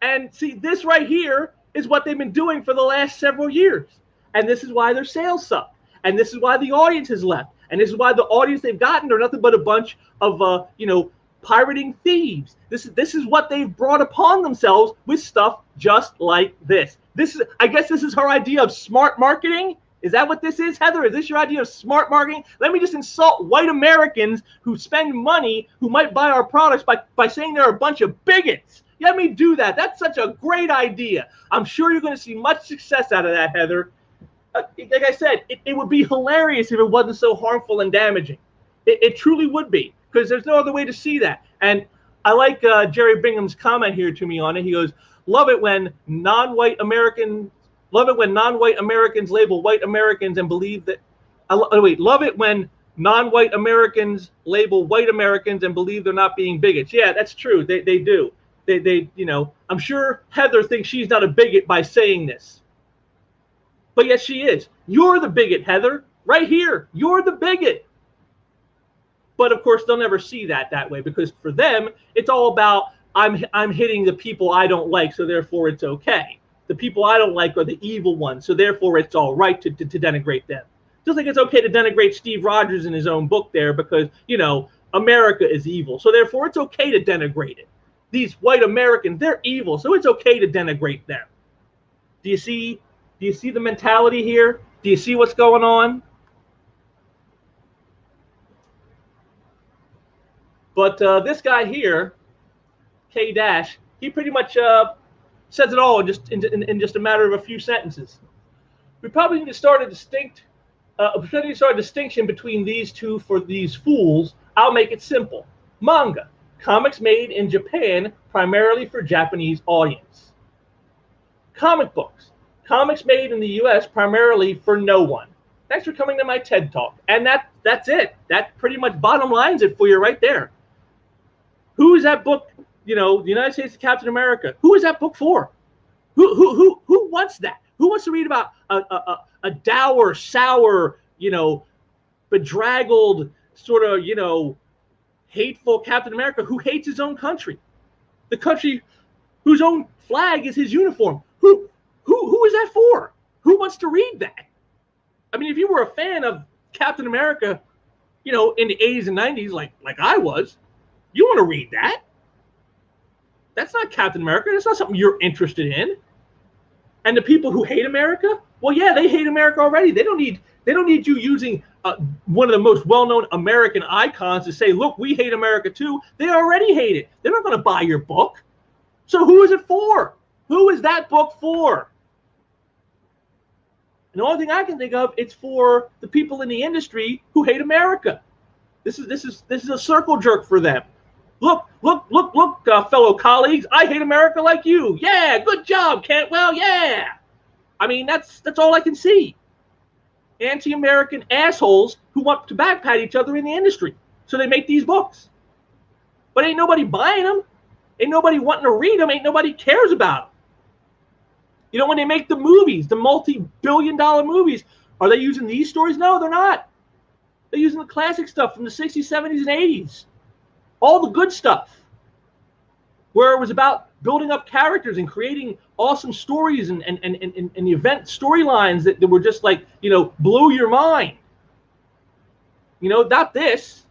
And see, this right here is what they've been doing for the last several years. And this is why their sales suck. And this is why the audience has left. And this is why the audience they've gotten are nothing but a bunch of, pirating thieves. This is what they've brought upon themselves with stuff just like this. I guess this is her idea of smart marketing. Is that what this is, Heather? Is this your idea of smart marketing? Let me just insult white Americans who spend money, who might buy our products by saying they're a bunch of bigots. Let me do that. That's such a great idea. I'm sure you're going to see much success out of that, Heather. Like I said, it would be hilarious if it wasn't so harmful and damaging. It truly would be, because there's no other way to see that. And I like Jerry Bingham's comment here to me on it. He goes, love it when non-white Americans label white Americans and believe that. Love it when non-white Americans label white Americans and believe they're not being bigots. Yeah, that's true. They do. I'm sure Heather thinks she's not a bigot by saying this. But yes, she is. You're the bigot, Heather. Right here. You're the bigot. But of course, they'll never see that way, because for them, it's all about I'm hitting the people I don't like, so therefore it's okay. The people I don't like are the evil ones, so therefore it's all right to denigrate them. Just like it's okay to denigrate Steve Rogers in his own book there, because, America is evil, so therefore it's okay to denigrate it. These white Americans, they're evil, so it's okay to denigrate them. Do you see the mentality here? Do you see what's going on? But this guy here, K Dash, he pretty much says it all in just a matter of a few sentences. We probably need to start a distinction between these two for these fools. I'll make it simple. Manga, comics made in Japan primarily for Japanese audience. Comic books, comics made in the U.S. primarily for no one. Thanks for coming to my TED Talk. And that's it. That pretty much bottom lines it for you right there. Who is that book? The United States of Captain America. Who is that book for? Who wants that? Who wants to read about a dour, sour, bedraggled, sort of, hateful Captain America who hates his own country, the country whose own flag is his uniform? Who is that for? Who wants to read that? I mean, if you were a fan of Captain America, in the 80s and 90s, like I was, you want to read that. That's not Captain America. That's not something you're interested in. And the people who hate America, well, yeah, they hate America already. They don't need you using one of the most well-known American icons to say, look, we hate America too. They already hate it. They're not going to buy your book. So who is it for? Who is that book for? And the only thing I can think of, it's for the people in the industry who hate America. This is a circle jerk for them. Look, fellow colleagues, I hate America like you. Yeah, good job, Cantwell. Yeah. I mean, that's all I can see. Anti-American assholes who want to backpat each other in the industry. So they make these books. But ain't nobody buying them. Ain't nobody wanting to read them. Ain't nobody cares about them. When they make the movies, the multi-billion-dollar movies, are they using these stories? No, they're not. They're using the classic stuff from the 60s, 70s, and 80s. All the good stuff, where it was about building up characters and creating awesome stories and the event storylines that were just like, blew your mind. Not this.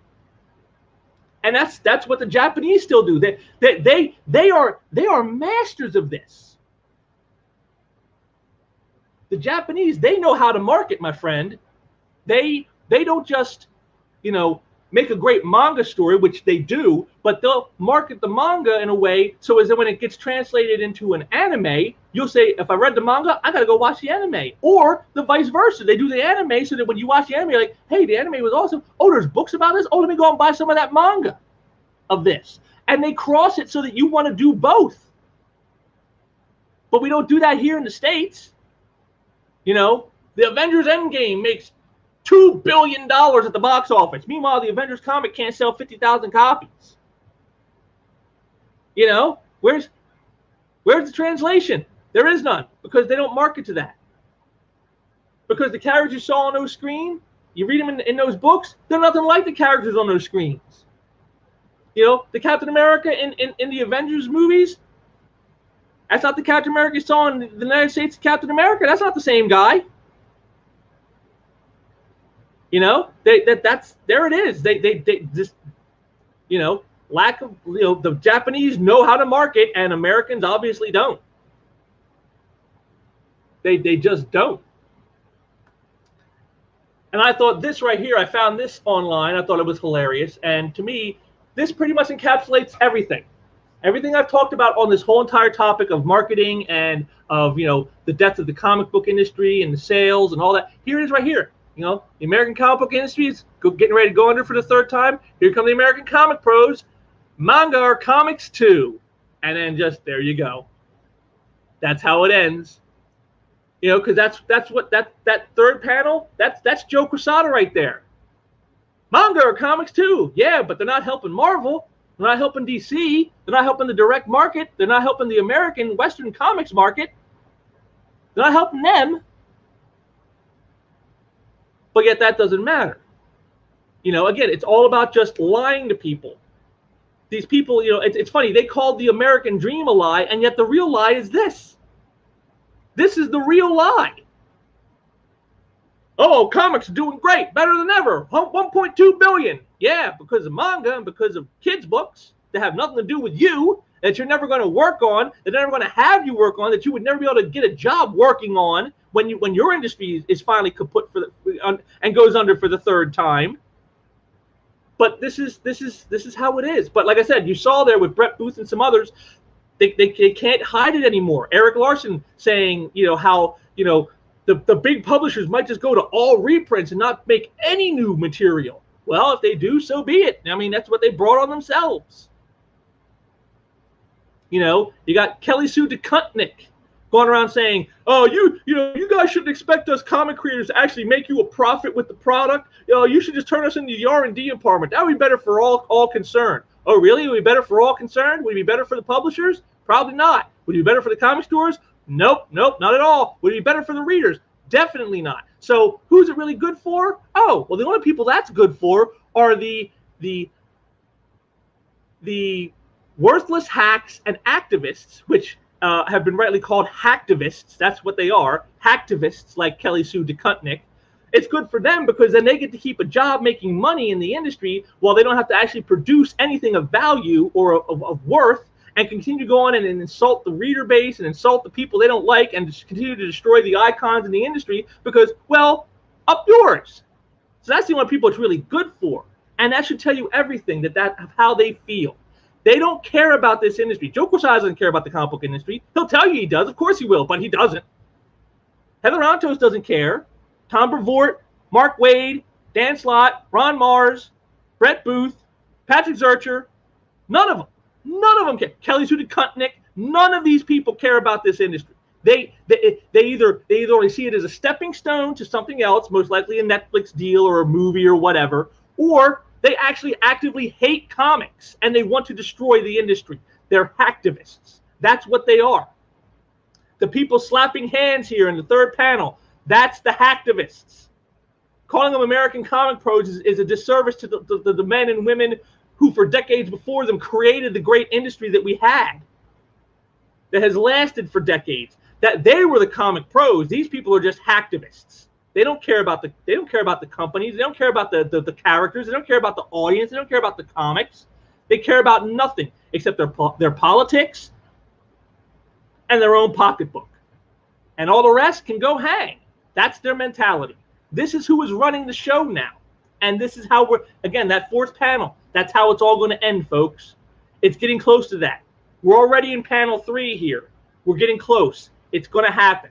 And that's what the Japanese still do. They are masters of this. The Japanese, they know how to market, my friend. They don't just, make a great manga story, which they do, but they'll market the manga in a way so as that when it gets translated into an anime, you'll say, if I read the manga, I got to go watch the anime. Or the vice versa. They do the anime so that when you watch the anime, you're like, hey, the anime was awesome. Oh, there's books about this? Oh, let me go and buy some of that manga of this. And they cross it so that you want to do both. But we don't do that here in the States. The Avengers Endgame makes $2 billion at the box office. Meanwhile, the Avengers comic can't sell 50,000 copies. Where's the translation? There is none, because they don't market to that. Because the characters you saw on those screens, you read them in those books, they're nothing like the characters on those screens. The Captain America in the Avengers movies, That's not the Captain America you saw in the United States Captain America. That's not the same guy. You know, that's there it is. They just, you know, lack of, you know, the Japanese know how to market and Americans obviously don't. They just don't. And I thought this right here, I found this online. I thought it was hilarious. And to me, this pretty much encapsulates everything. Everything I've talked about on this whole entire topic of marketing and of, you know, the death of the comic book industry and the sales and all that. Here it is right here. You know, the American comic book industry is getting ready to go under for the third time. Here come the American comic pros. Manga or comics too. And then just, there you go. That's how it ends. You know, because that's what that third panel, that's Joe Quesada right there. Manga or comics too. Yeah, but they're not helping Marvel. They're not helping DC. They're not helping the direct market. They're not helping the American Western comics market. They're not helping them. But yet that doesn't matter. You know, again, it's all about just lying to people. These people, you know, it's funny. They called the American dream a lie, and yet the real lie is this. This is the real lie. Oh, comics are doing great, better than ever. 1.2 billion. Yeah, because of manga and because of kids' books that have nothing to do with you, that you're never going to work on, that they're never going to have you work on, that you would never be able to get a job working on when your industry is finally kaput and goes under for the third time. But this is how it is. But like I said, you saw there with Brett Booth and some others, they can't hide it anymore. Eric Larson saying, you know, how, you know, the big publishers might just go to all reprints and not make any new material. Well, if they do, so be it. I mean, that's what they brought on themselves. You know, you got Kelly Sue DeContnick going around saying, oh, you guys shouldn't expect us comic creators to actually make you a profit with the product. You know, you should just turn us into the R&D department. That would be better for all concerned. Oh, really? Would it be better for all concerned? Would it be better for the publishers? Probably not. Would it be better for the comic stores? Nope, not at all. Would it be better for the readers? Definitely not. So who's it really good for? Oh, well, the only people that's good for are the worthless hacks and activists, which have been rightly called hacktivists. That's what they are, hacktivists like Kelly Sue DeContnick. It's good for them because then they get to keep a job making money in the industry while they don't have to actually produce anything of value or of worth, and continue to go on and insult the reader base and insult the people they don't like and just continue to destroy the icons in the industry because, well, up yours. So that's the only people it's really good for. And that should tell you everything of how they feel. They don't care about this industry. Joe Quesada doesn't care about the comic book industry. He'll tell you he does. Of course he will, but he doesn't. Heather Antos doesn't care. Tom Brevoort, Mark Waid, Dan Slott, Ron Mars, Brett Booth, Patrick Zurcher, none of them. None of them care. Kelly Sue DeContnick, none of these people care about this industry. They either only see it as a stepping stone to something else, most likely a Netflix deal or a movie or whatever, or they actually actively hate comics and they want to destroy the industry. They're hacktivists. That's what they are. The people slapping hands here in the third panel, that's the hacktivists. Calling them American comic pros is a disservice to the men and women who for decades before them created the great industry that we had, that has lasted for decades. That they were the comic pros. These people are just hacktivists. They don't care about the companies. They don't care about the characters. They don't care about the audience. They don't care about the comics. They care about nothing except their politics and their own pocketbook. And all the rest can go hang. That's their mentality. This is who is running the show now. And this is how again, that fourth panel, that's how it's all going to end, folks. It's getting close to that. We're already in panel 3 here. We're getting close. It's going to happen.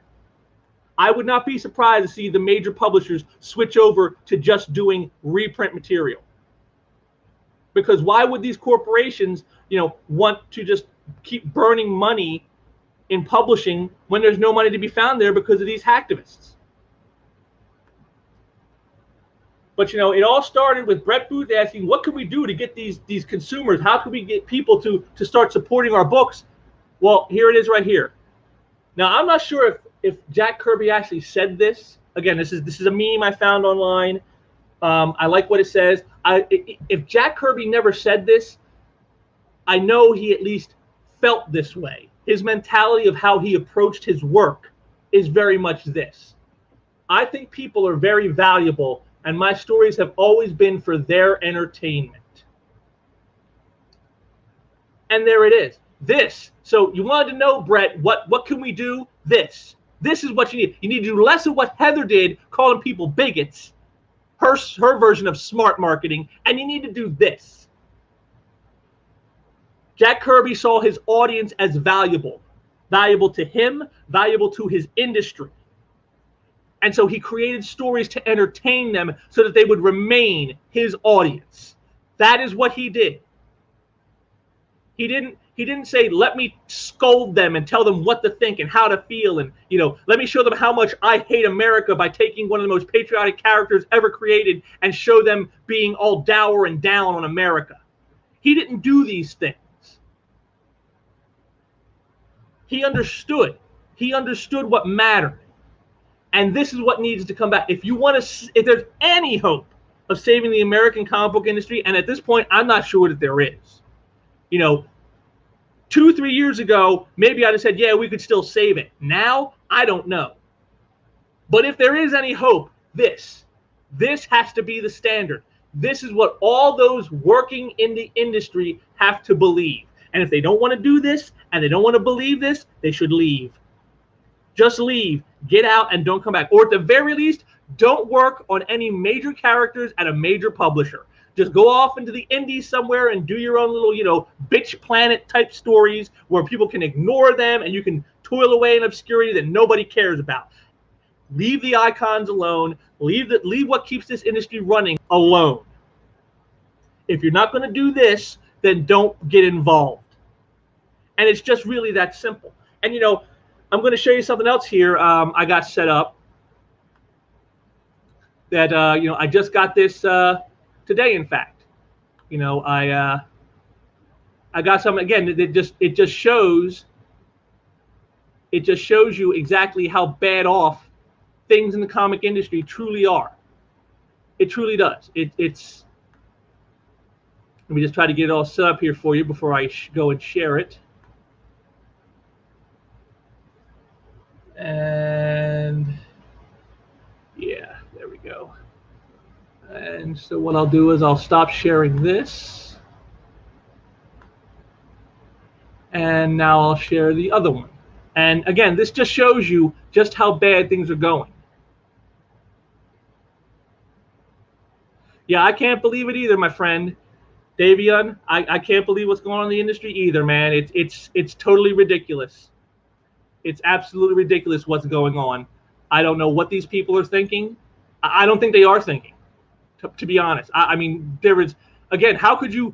I would not be surprised to see the major publishers switch over to just doing reprint material. Because why would these corporations, want to just keep burning money in publishing when there's no money to be found there because of these hacktivists? But, it all started with Brett Booth asking, what can we do to get these consumers? How can we get people to start supporting our books? Well, here it is right here. Now, I'm not sure if Jack Kirby actually said this. Again, this is a meme I found online. I like what it says. If Jack Kirby never said this, I know he at least felt this way. his mentality of how he approached his work is very much this. I think people are very valuable, and my stories have always been for their entertainment. And there it is. This. So you wanted to know, Brett, what can we do? This. This is what you need. You need to do less of what Heather did, calling people bigots, her version of smart marketing, and you need to do this. Jack Kirby saw his audience as valuable to him, valuable to his industry. And so he created stories to entertain them so that they would remain his audience. That is what he did. He didn't say, let me scold them and tell them what to think and how to feel, and let me show them how much I hate America by taking one of the most patriotic characters ever created and show them being all dour and down on America. He didn't do these things. He understood. He understood what mattered. And this is what needs to come back. If there's any hope of saving the American comic book industry, and at this point, I'm not sure that there is. 2-3 years ago, maybe I'd have said, yeah, we could still save it. Now, I don't know. But if there is any hope, this has to be the standard. This is what all those working in the industry have to believe. And if they don't want to do this and they don't want to believe this, they should leave. Just leave, get out, and don't come back. Or at the very least, don't work on any major characters at a major publisher. Just go off into the indies somewhere and do your own little, bitch planet type stories where people can ignore them and you can toil away in obscurity that nobody cares about. Leave the icons alone. Leave what keeps this industry running alone. If you're not going to do this, then don't get involved. And it's just really that simple. And, I'm going to show you something else here. I got set up that, I just got this today, in fact. I got some, again, it just shows you exactly how bad off things in the comic industry truly are. It truly does. It's let me just try to get it all set up here for you before I go and share it. And yeah, there we go. And so what I'll do is I'll stop sharing this. And now I'll share the other one. And again, this just shows you just how bad things are going. Yeah, I can't believe it either, my friend. Davion, I can't believe what's going on in the industry either, man. It's totally ridiculous. It's absolutely ridiculous what's going on. I don't know what these people are thinking. I don't think they are thinking, to be honest. I mean, there is, again, how could you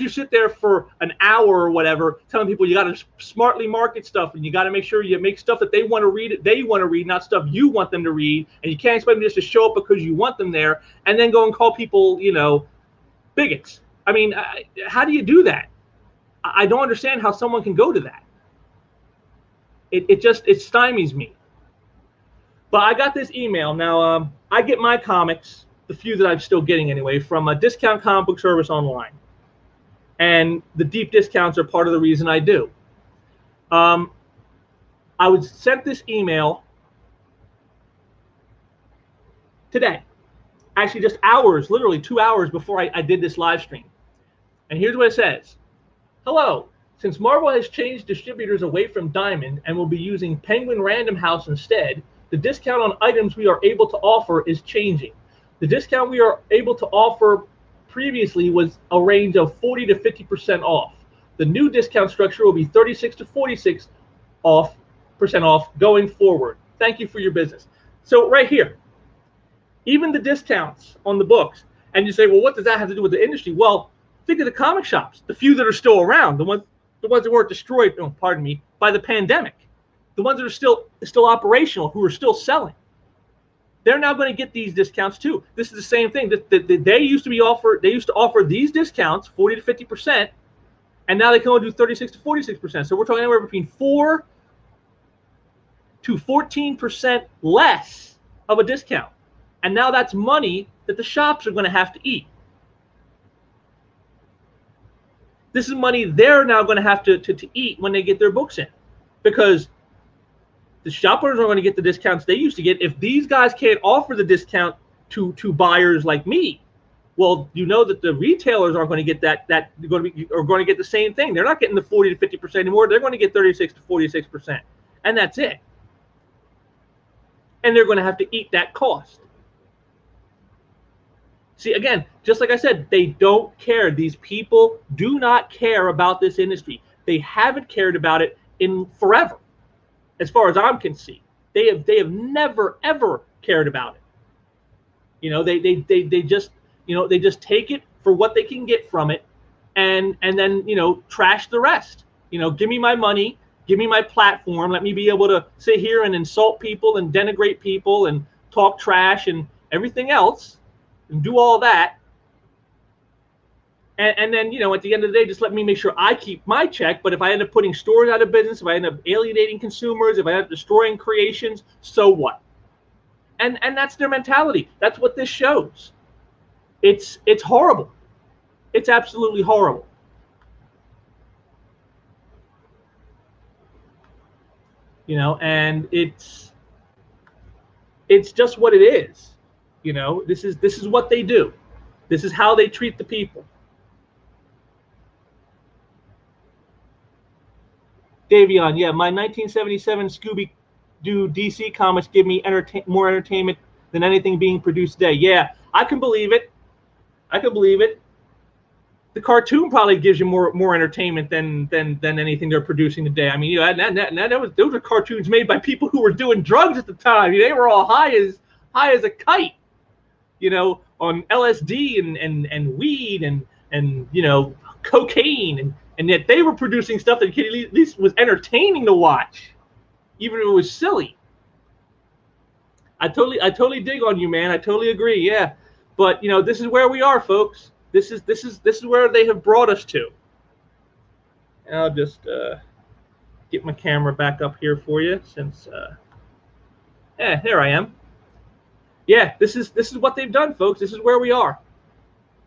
sit there for an hour or whatever telling people you got to smartly market stuff and you got to make sure you make stuff that they want to read, not stuff you want them to read, and you can't expect them just to show up because you want them there, and then go and call people, bigots. I mean, how do you do that? I don't understand how someone can go to that. It stymies me. But I got this email. Now, I get my comics, the few that I'm still getting anyway, from a discount comic book service online. And the deep discounts are part of the reason I do. I was sent this email today. Actually, just hours, literally 2 hours before I did this live stream. And here's what it says. Hello. Since Marvel has changed distributors away from Diamond and will be using Penguin Random House instead, the discount on items we are able to offer is changing. The discount we are able to offer previously was a range of 40 to 50% off. The new discount structure will be 36 to 46% off going forward. Thank you for your business. So right here, even the discounts on the books, and you say, well, what does that have to do with the industry? Well, think of the comic shops, the few that are still around, the ones that weren't destroyed, by the pandemic, the ones that are still operational, who are still selling. They're now going to get these discounts too. This is the same thing. They used to offer these discounts, 40 to 50%, and now they can only do 36 to 46%. So we're talking anywhere between 4 to 14% less of a discount. And now that's money that the shops are going to have to eat. This is money they're now going to have to eat when they get their books in. because the shop owners are going to get the discounts they used to get. If these guys can't offer the discount to buyers like me, well, you know that the retailers aren't going to get that are going to get the same thing. They're not getting the 40 to 50% anymore. They're going to get 36 to 46%, and that's it. And they're going to have to eat that cost. See, again, just like I said, they don't care. These people do not care about this industry. They haven't cared about it in forever, as far as I can see. They have never ever cared about it. You know, they just, you know, they just take it for what they can get from it, and then, you know, trash the rest. You know, give me my money, give me my platform, let me be able to sit here and insult people and denigrate people and talk trash and everything else and do all that. And then, you know, at the end of the day, just let me make sure I keep my check. But if I end up putting stores out of business, if I end up alienating consumers, if I end up destroying creations, so what? And that's their mentality. That's what this shows. It's horrible. It's absolutely horrible. You know, and it's just what it is. You know, this is what they do. This is how they treat the people. Davion, yeah, my 1977 Scooby-Doo DC comics give me more entertainment than anything being produced today. Yeah, I can believe it. I can believe it. The cartoon probably gives you more entertainment than anything they're producing today. I mean, you know, those were cartoons made by people who were doing drugs at the time. They were all high as a kite, you know, on LSD and weed and you know, cocaine, and yet they were producing stuff that at least was entertaining to watch, even if it was silly. I totally dig on you, man. I totally agree. Yeah, but you know, this is where we are, folks. This is where they have brought us to. And I'll just get my camera back up here for you, since yeah, there I am. Yeah, this is what they've done, folks. This is where we are.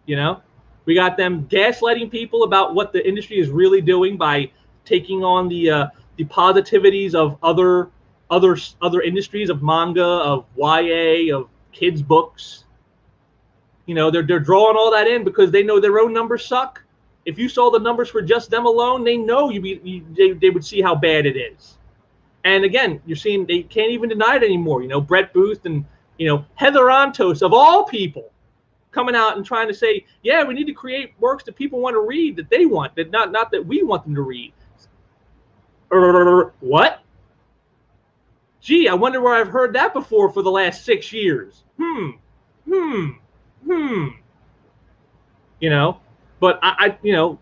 You know, we got them gaslighting people about what the industry is really doing by taking on the positivities of other industries, of manga, of YA, of kids books. You know, they're drawing all that in because they know their own numbers suck. If you saw the numbers for just them alone, they know they would see how bad it is. And again, you're seeing they can't even deny it anymore. You know, Brett Booth and, you know, Heather Antos, of all people, coming out and trying to say, yeah, we need to create works that people want to read, that they want, that not that we want them to read. What? Gee, I wonder where I've heard that before for the last 6 years. You know, but I you know,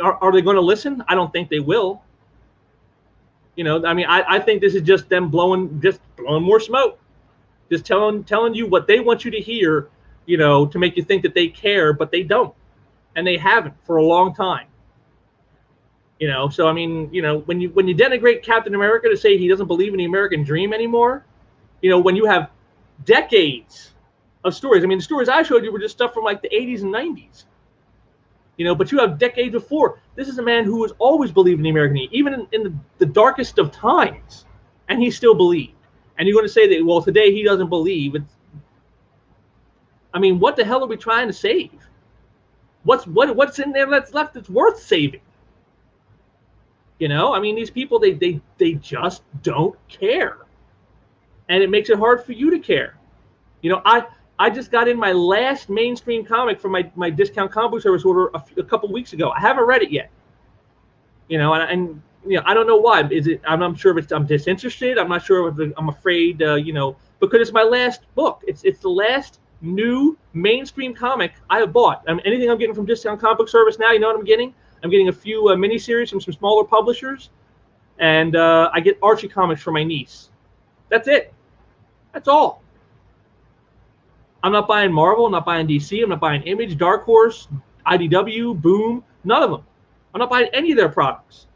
are they going to listen? I don't think they will. You know, I mean, I think this is just them blowing more smoke, just telling you what they want you to hear, you know, to make you think that they care, but they don't, and they haven't for a long time. You know, so I mean, you know, when you denigrate Captain America to say he doesn't believe in the American dream anymore, you know, when you have decades of stories. I mean, the stories I showed you were just stuff from like the 80s and 90s. You know, but you have decades before. This is a man who has always believed in the American dream, even in the darkest of times, and he still believed. And you're going to say that, well, today he doesn't believe. I mean, what the hell are we trying to save? What's in there that's left that's worth saving? You know, I mean, these people, they just don't care, and it makes it hard for you to care. You know, I just got in my last mainstream comic from my discount comic book service order a couple weeks ago. I haven't read it yet. You know, and you know, I don't know why. Is it? I'm not sure if I'm disinterested. I'm not sure if I'm afraid. You know, because it's my last book. It's the last new mainstream comic I have bought. I mean, anything I'm getting from discount comic book service now, you know what I'm getting? I'm getting a few miniseries from some smaller publishers, and I get Archie comics for my niece. That's it. That's all. I'm not buying Marvel. I'm not buying DC. I'm not buying Image, Dark Horse, IDW, Boom. None of them. I'm not buying any of their products.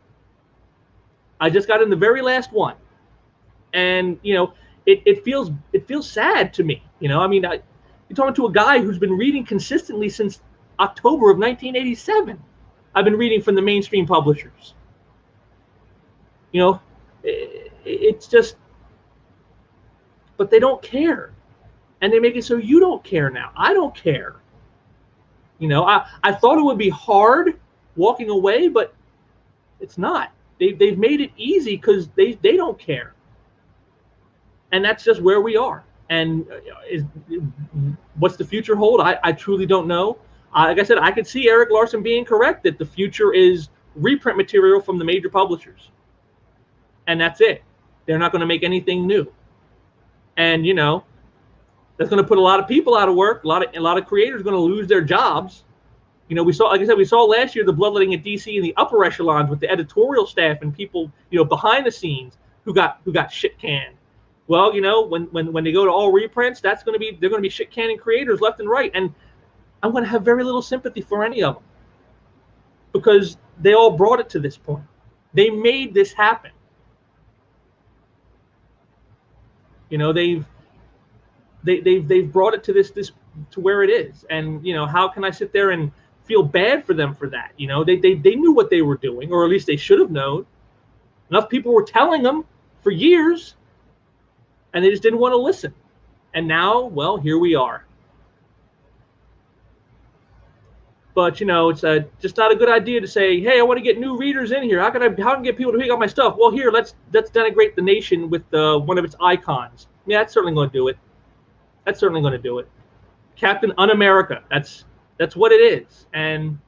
I just got in the very last one, and you know, it feels sad to me. You know, I mean, you're talking to a guy who's been reading consistently since October of 1987. I've been reading from the mainstream publishers. You know, it's just, but they don't care. And they make it so you don't care now. I don't care. You know, I thought it would be hard walking away, but it's not. They've made it easy because they don't care. And that's just where we are. And what's the future hold? I truly don't know. Like I said, I could see Eric Larson being correct that the future is reprint material from the major publishers. And that's it. They're not going to make anything new. And, you know, that's going to put a lot of people out of work. A lot of creators are going to lose their jobs. You know, we saw, like I said, we saw last year the bloodletting at DC in the upper echelons with the editorial staff and people, you know, behind the scenes who got shit canned. Well, you know, when they go to all reprints, they're going to be shit canning creators left and right, and I'm going to have very little sympathy for any of them because they all brought it to this point. They made this happen. You know, they've brought it to this to where it is, and you know, how can I sit there and feel bad for them for that? You know, they knew what they were doing, or at least they should have known. Enough people were telling them for years, and they just didn't want to listen. And now, well, here we are. But you know, it's just not a good idea to say, "Hey, I want to get new readers in here. How can I get people to pick up my stuff?" Well, here, let's denigrate the nation with one of its icons. Yeah, that's certainly going to do it. That's certainly going to do it. Captain Un-America. That's what it is. And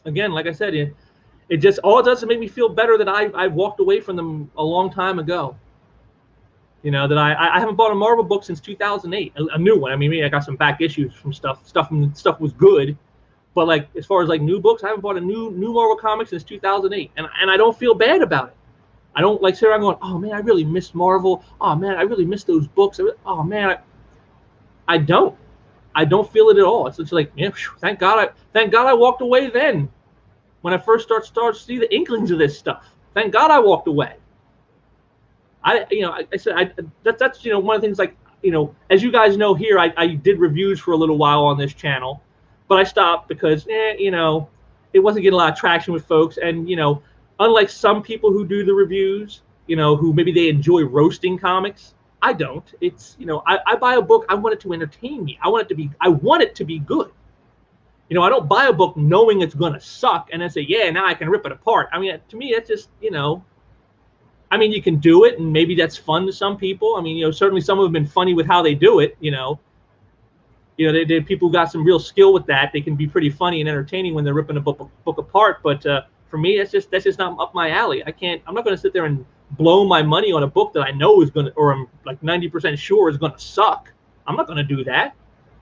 again, like I said, it just all it does is make me feel better that I walked away from them a long time ago. You know, that I haven't bought a Marvel book since 2008, a new one. I mean, maybe I got some back issues from stuff was good, but like as far as like new books, I haven't bought a new Marvel comic since 2008, and I don't feel bad about it. I don't like sit around going, oh man, I really miss Marvel. Oh man, I really miss those books. Oh man, I don't feel it at all. It's just like, yeah, thank God I walked away then, when I first started to see the inklings of this stuff. Thank God I walked away. I said that's you know, one of the things, like, you know, as you guys know here, I did reviews for a little while on this channel, but I stopped because you know, it wasn't getting a lot of traction with folks, and you know, unlike some people who do the reviews, you know, who maybe they enjoy roasting comics, I don't. It's, you know, I buy a book, I want it to entertain me. I want it to be good. You know, I don't buy a book knowing it's gonna suck and then say, yeah, now I can rip it apart. I mean, to me, that's just, you know, I mean, you can do it, and maybe that's fun to some people. I mean, you know, certainly some have been funny with how they do it. You know, they people who got some real skill with that. They can be pretty funny and entertaining when they're ripping a book apart. But for me, that's just not up my alley. I'm not going to sit there and blow my money on a book that I know is going to, or I'm like 90% sure is going to suck. I'm not going to do that.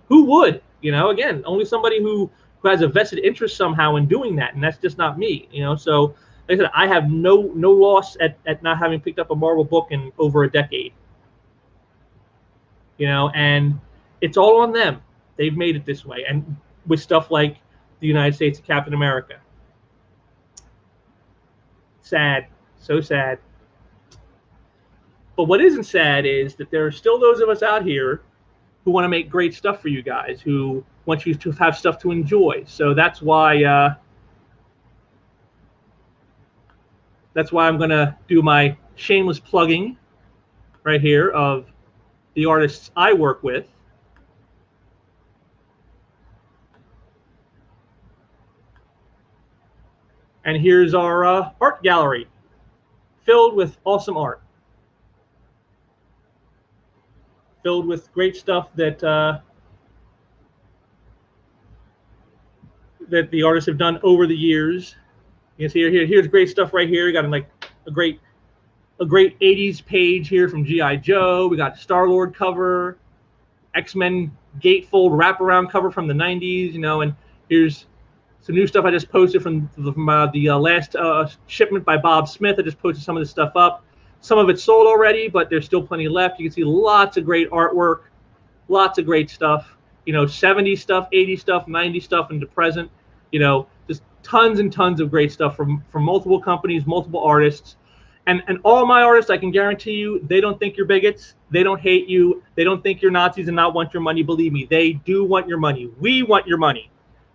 Who would? You know, again, only somebody who has a vested interest somehow in doing that, and that's just not me. You know, so. Like I said, I have no loss at not having picked up a Marvel book in over a decade. You know, and it's all on them. They've made it this way, and with stuff like the United States of Captain America. Sad, so sad. But what isn't sad is that there are still those of us out here who want to make great stuff for you guys, who want you to have stuff to enjoy. So that's why. That's why I'm going to do my shameless plugging right here of the artists I work with. And here's our art gallery filled with awesome art. Filled with great stuff that that the artists have done over the years. You can see here's great stuff right here. We got like a great 80s page here from G.I. Joe. We got Star-Lord cover, X-Men gatefold wraparound cover from the 90s, you know, and here's some new stuff I just posted from the last shipment by Bob Smith. I just posted some of this stuff up. Some of it's sold already, but there's still plenty left. You can see lots of great artwork, lots of great stuff, you know, 70s stuff, 80s stuff, 90s stuff, and the present, you know, just tons and tons of great stuff from multiple companies, multiple artists. And all my artists, I can guarantee you, they don't think you're bigots. They don't hate you. They don't think you're Nazis and not want your money. Believe me, they do want your money. We want your money.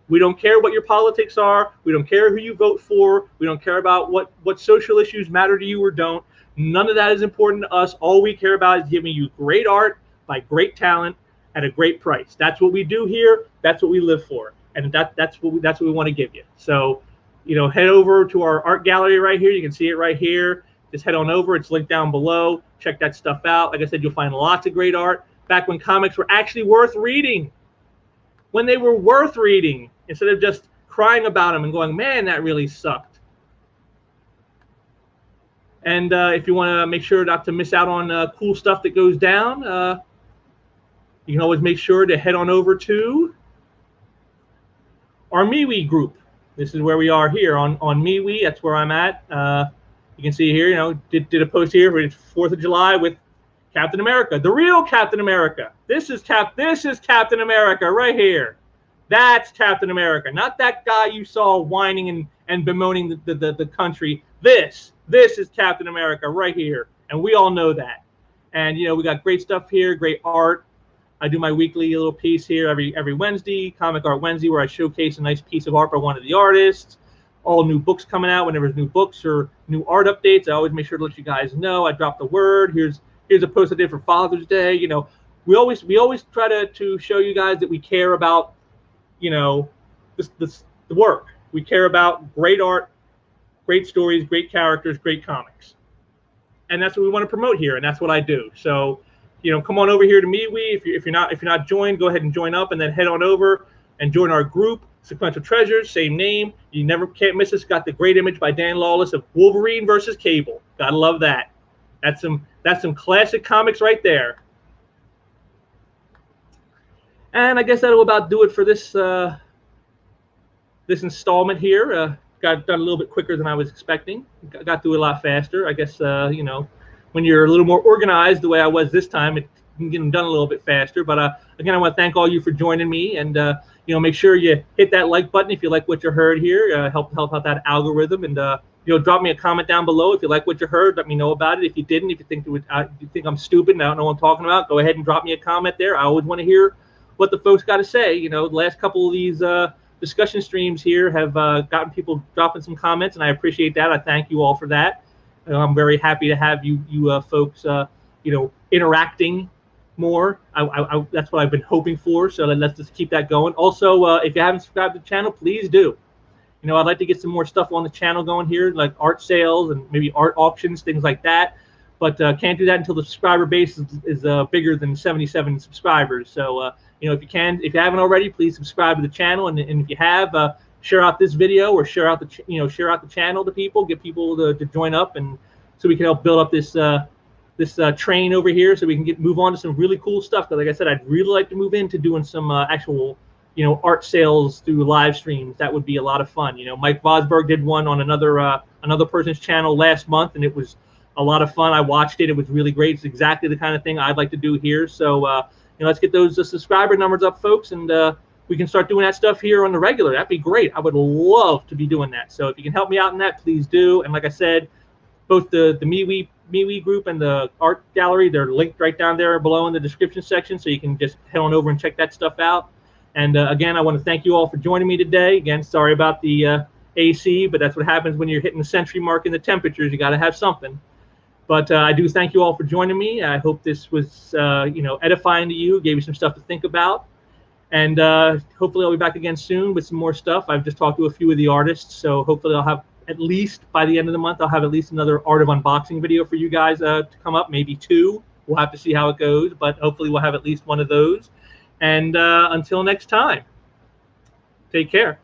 We don't care what your politics are. We don't care who you vote for. We don't care about what social issues matter to you or don't. None of that is important to us. All we care about is giving you great art by great talent at a great price. That's what we do here. That's what we live for, and that's what we want to give you. So, you know, head over to our art gallery right here. You can see it right here. Just head on over. It's linked down below. Check that stuff out. Like I said, you'll find lots of great art. Back when comics were actually worth reading, when they were worth reading, instead of just crying about them and going, man, that really sucked. And if you want to make sure not to miss out on cool stuff that goes down, you can always make sure to head on over to our MeWe group. This is where we are here on MeWe. That's where I'm at. You can see here, you know, did a post here for 4th of July with Captain America, the real Captain America. This is Captain America right here. That's Captain America, not that guy you saw whining and bemoaning the country. This is Captain America right here, and we all know that. And you know, we got great stuff here, great art. I do my weekly little piece here every Wednesday, Comic Art Wednesday, where I showcase a nice piece of art by one of the artists. All new books coming out. Whenever there's new books or new art updates, I always make sure to let you guys know. I drop the word. Here's a post I did for Father's Day. You know, we always try to show you guys that we care about, you know, the work. We care about great art, great stories, great characters, great comics, and that's what we want to promote here, and that's what I do. So, you know, come on over here to MeWe. If you're not joined, go ahead and join up, and then head on over and join our group, Sequential Treasures, same name. You can't miss us. Got the great image by Dan Lawless of Wolverine versus Cable. Gotta love that. That's some classic comics right there. And I guess that'll about do it for this this installment here. Got done a little bit quicker than I was expecting. Got through a lot faster. I guess you know, when you're a little more organized the way I was this time, it can get them done a little bit faster. But again, I want to thank all you for joining me, and you know, make sure you hit that like button if you like what you heard here. Help out that algorithm, and you know, drop me a comment down below if you like what you heard. Let me know about it. If you didn't, if you think I'm stupid and I don't know what I'm talking about, go ahead and drop me a comment there. I always want to hear what the folks got to say. You know, the last couple of these discussion streams here have gotten people dropping some comments, and I appreciate that. I thank you all for that. I'm very happy to have you folks, you know, interacting more. That's what I've been hoping for. So let's just keep that going. Also, if you haven't subscribed to the channel, please do. You know, I'd like to get some more stuff on the channel going here, like art sales and maybe art auctions, things like that. But can't do that until the subscriber base is bigger than 77 subscribers. So you know, if you haven't already, please subscribe to the channel, and if you have, share out this video or share out the channel to people, get people to join up, and so we can help build up this train over here, so we can move on to some really cool stuff. Because like I said, I'd really like to move into doing some actual, you know, art sales through live streams. That would be a lot of fun. You know, Mike Vosberg did one on another person's channel last month, and it was a lot of fun. I watched it. It was really great. It's exactly the kind of thing I'd like to do here. So you know, let's get those subscriber numbers up, folks, and we can start doing that stuff here on the regular. That'd be great. I would love to be doing that. So if you can help me out in that, please do. And like I said, both the MeWe group and the art gallery, they're linked right down there below in the description section, so you can just head on over and check that stuff out. And again, I want to thank you all for joining me today. Again, sorry about the AC, but that's what happens when you're hitting the century mark in the temperatures. You got to have something. But I do thank you all for joining me. I hope this was you know, edifying to you, gave you some stuff to think about. And hopefully I'll be back again soon with some more stuff. I've just talked to a few of the artists, so hopefully I'll have at least, by the end of the month, I'll have at least another Art of Unboxing video for you guys to come up, maybe 2. We'll have to see how it goes, but hopefully we'll have at least one of those. And until next time, take care.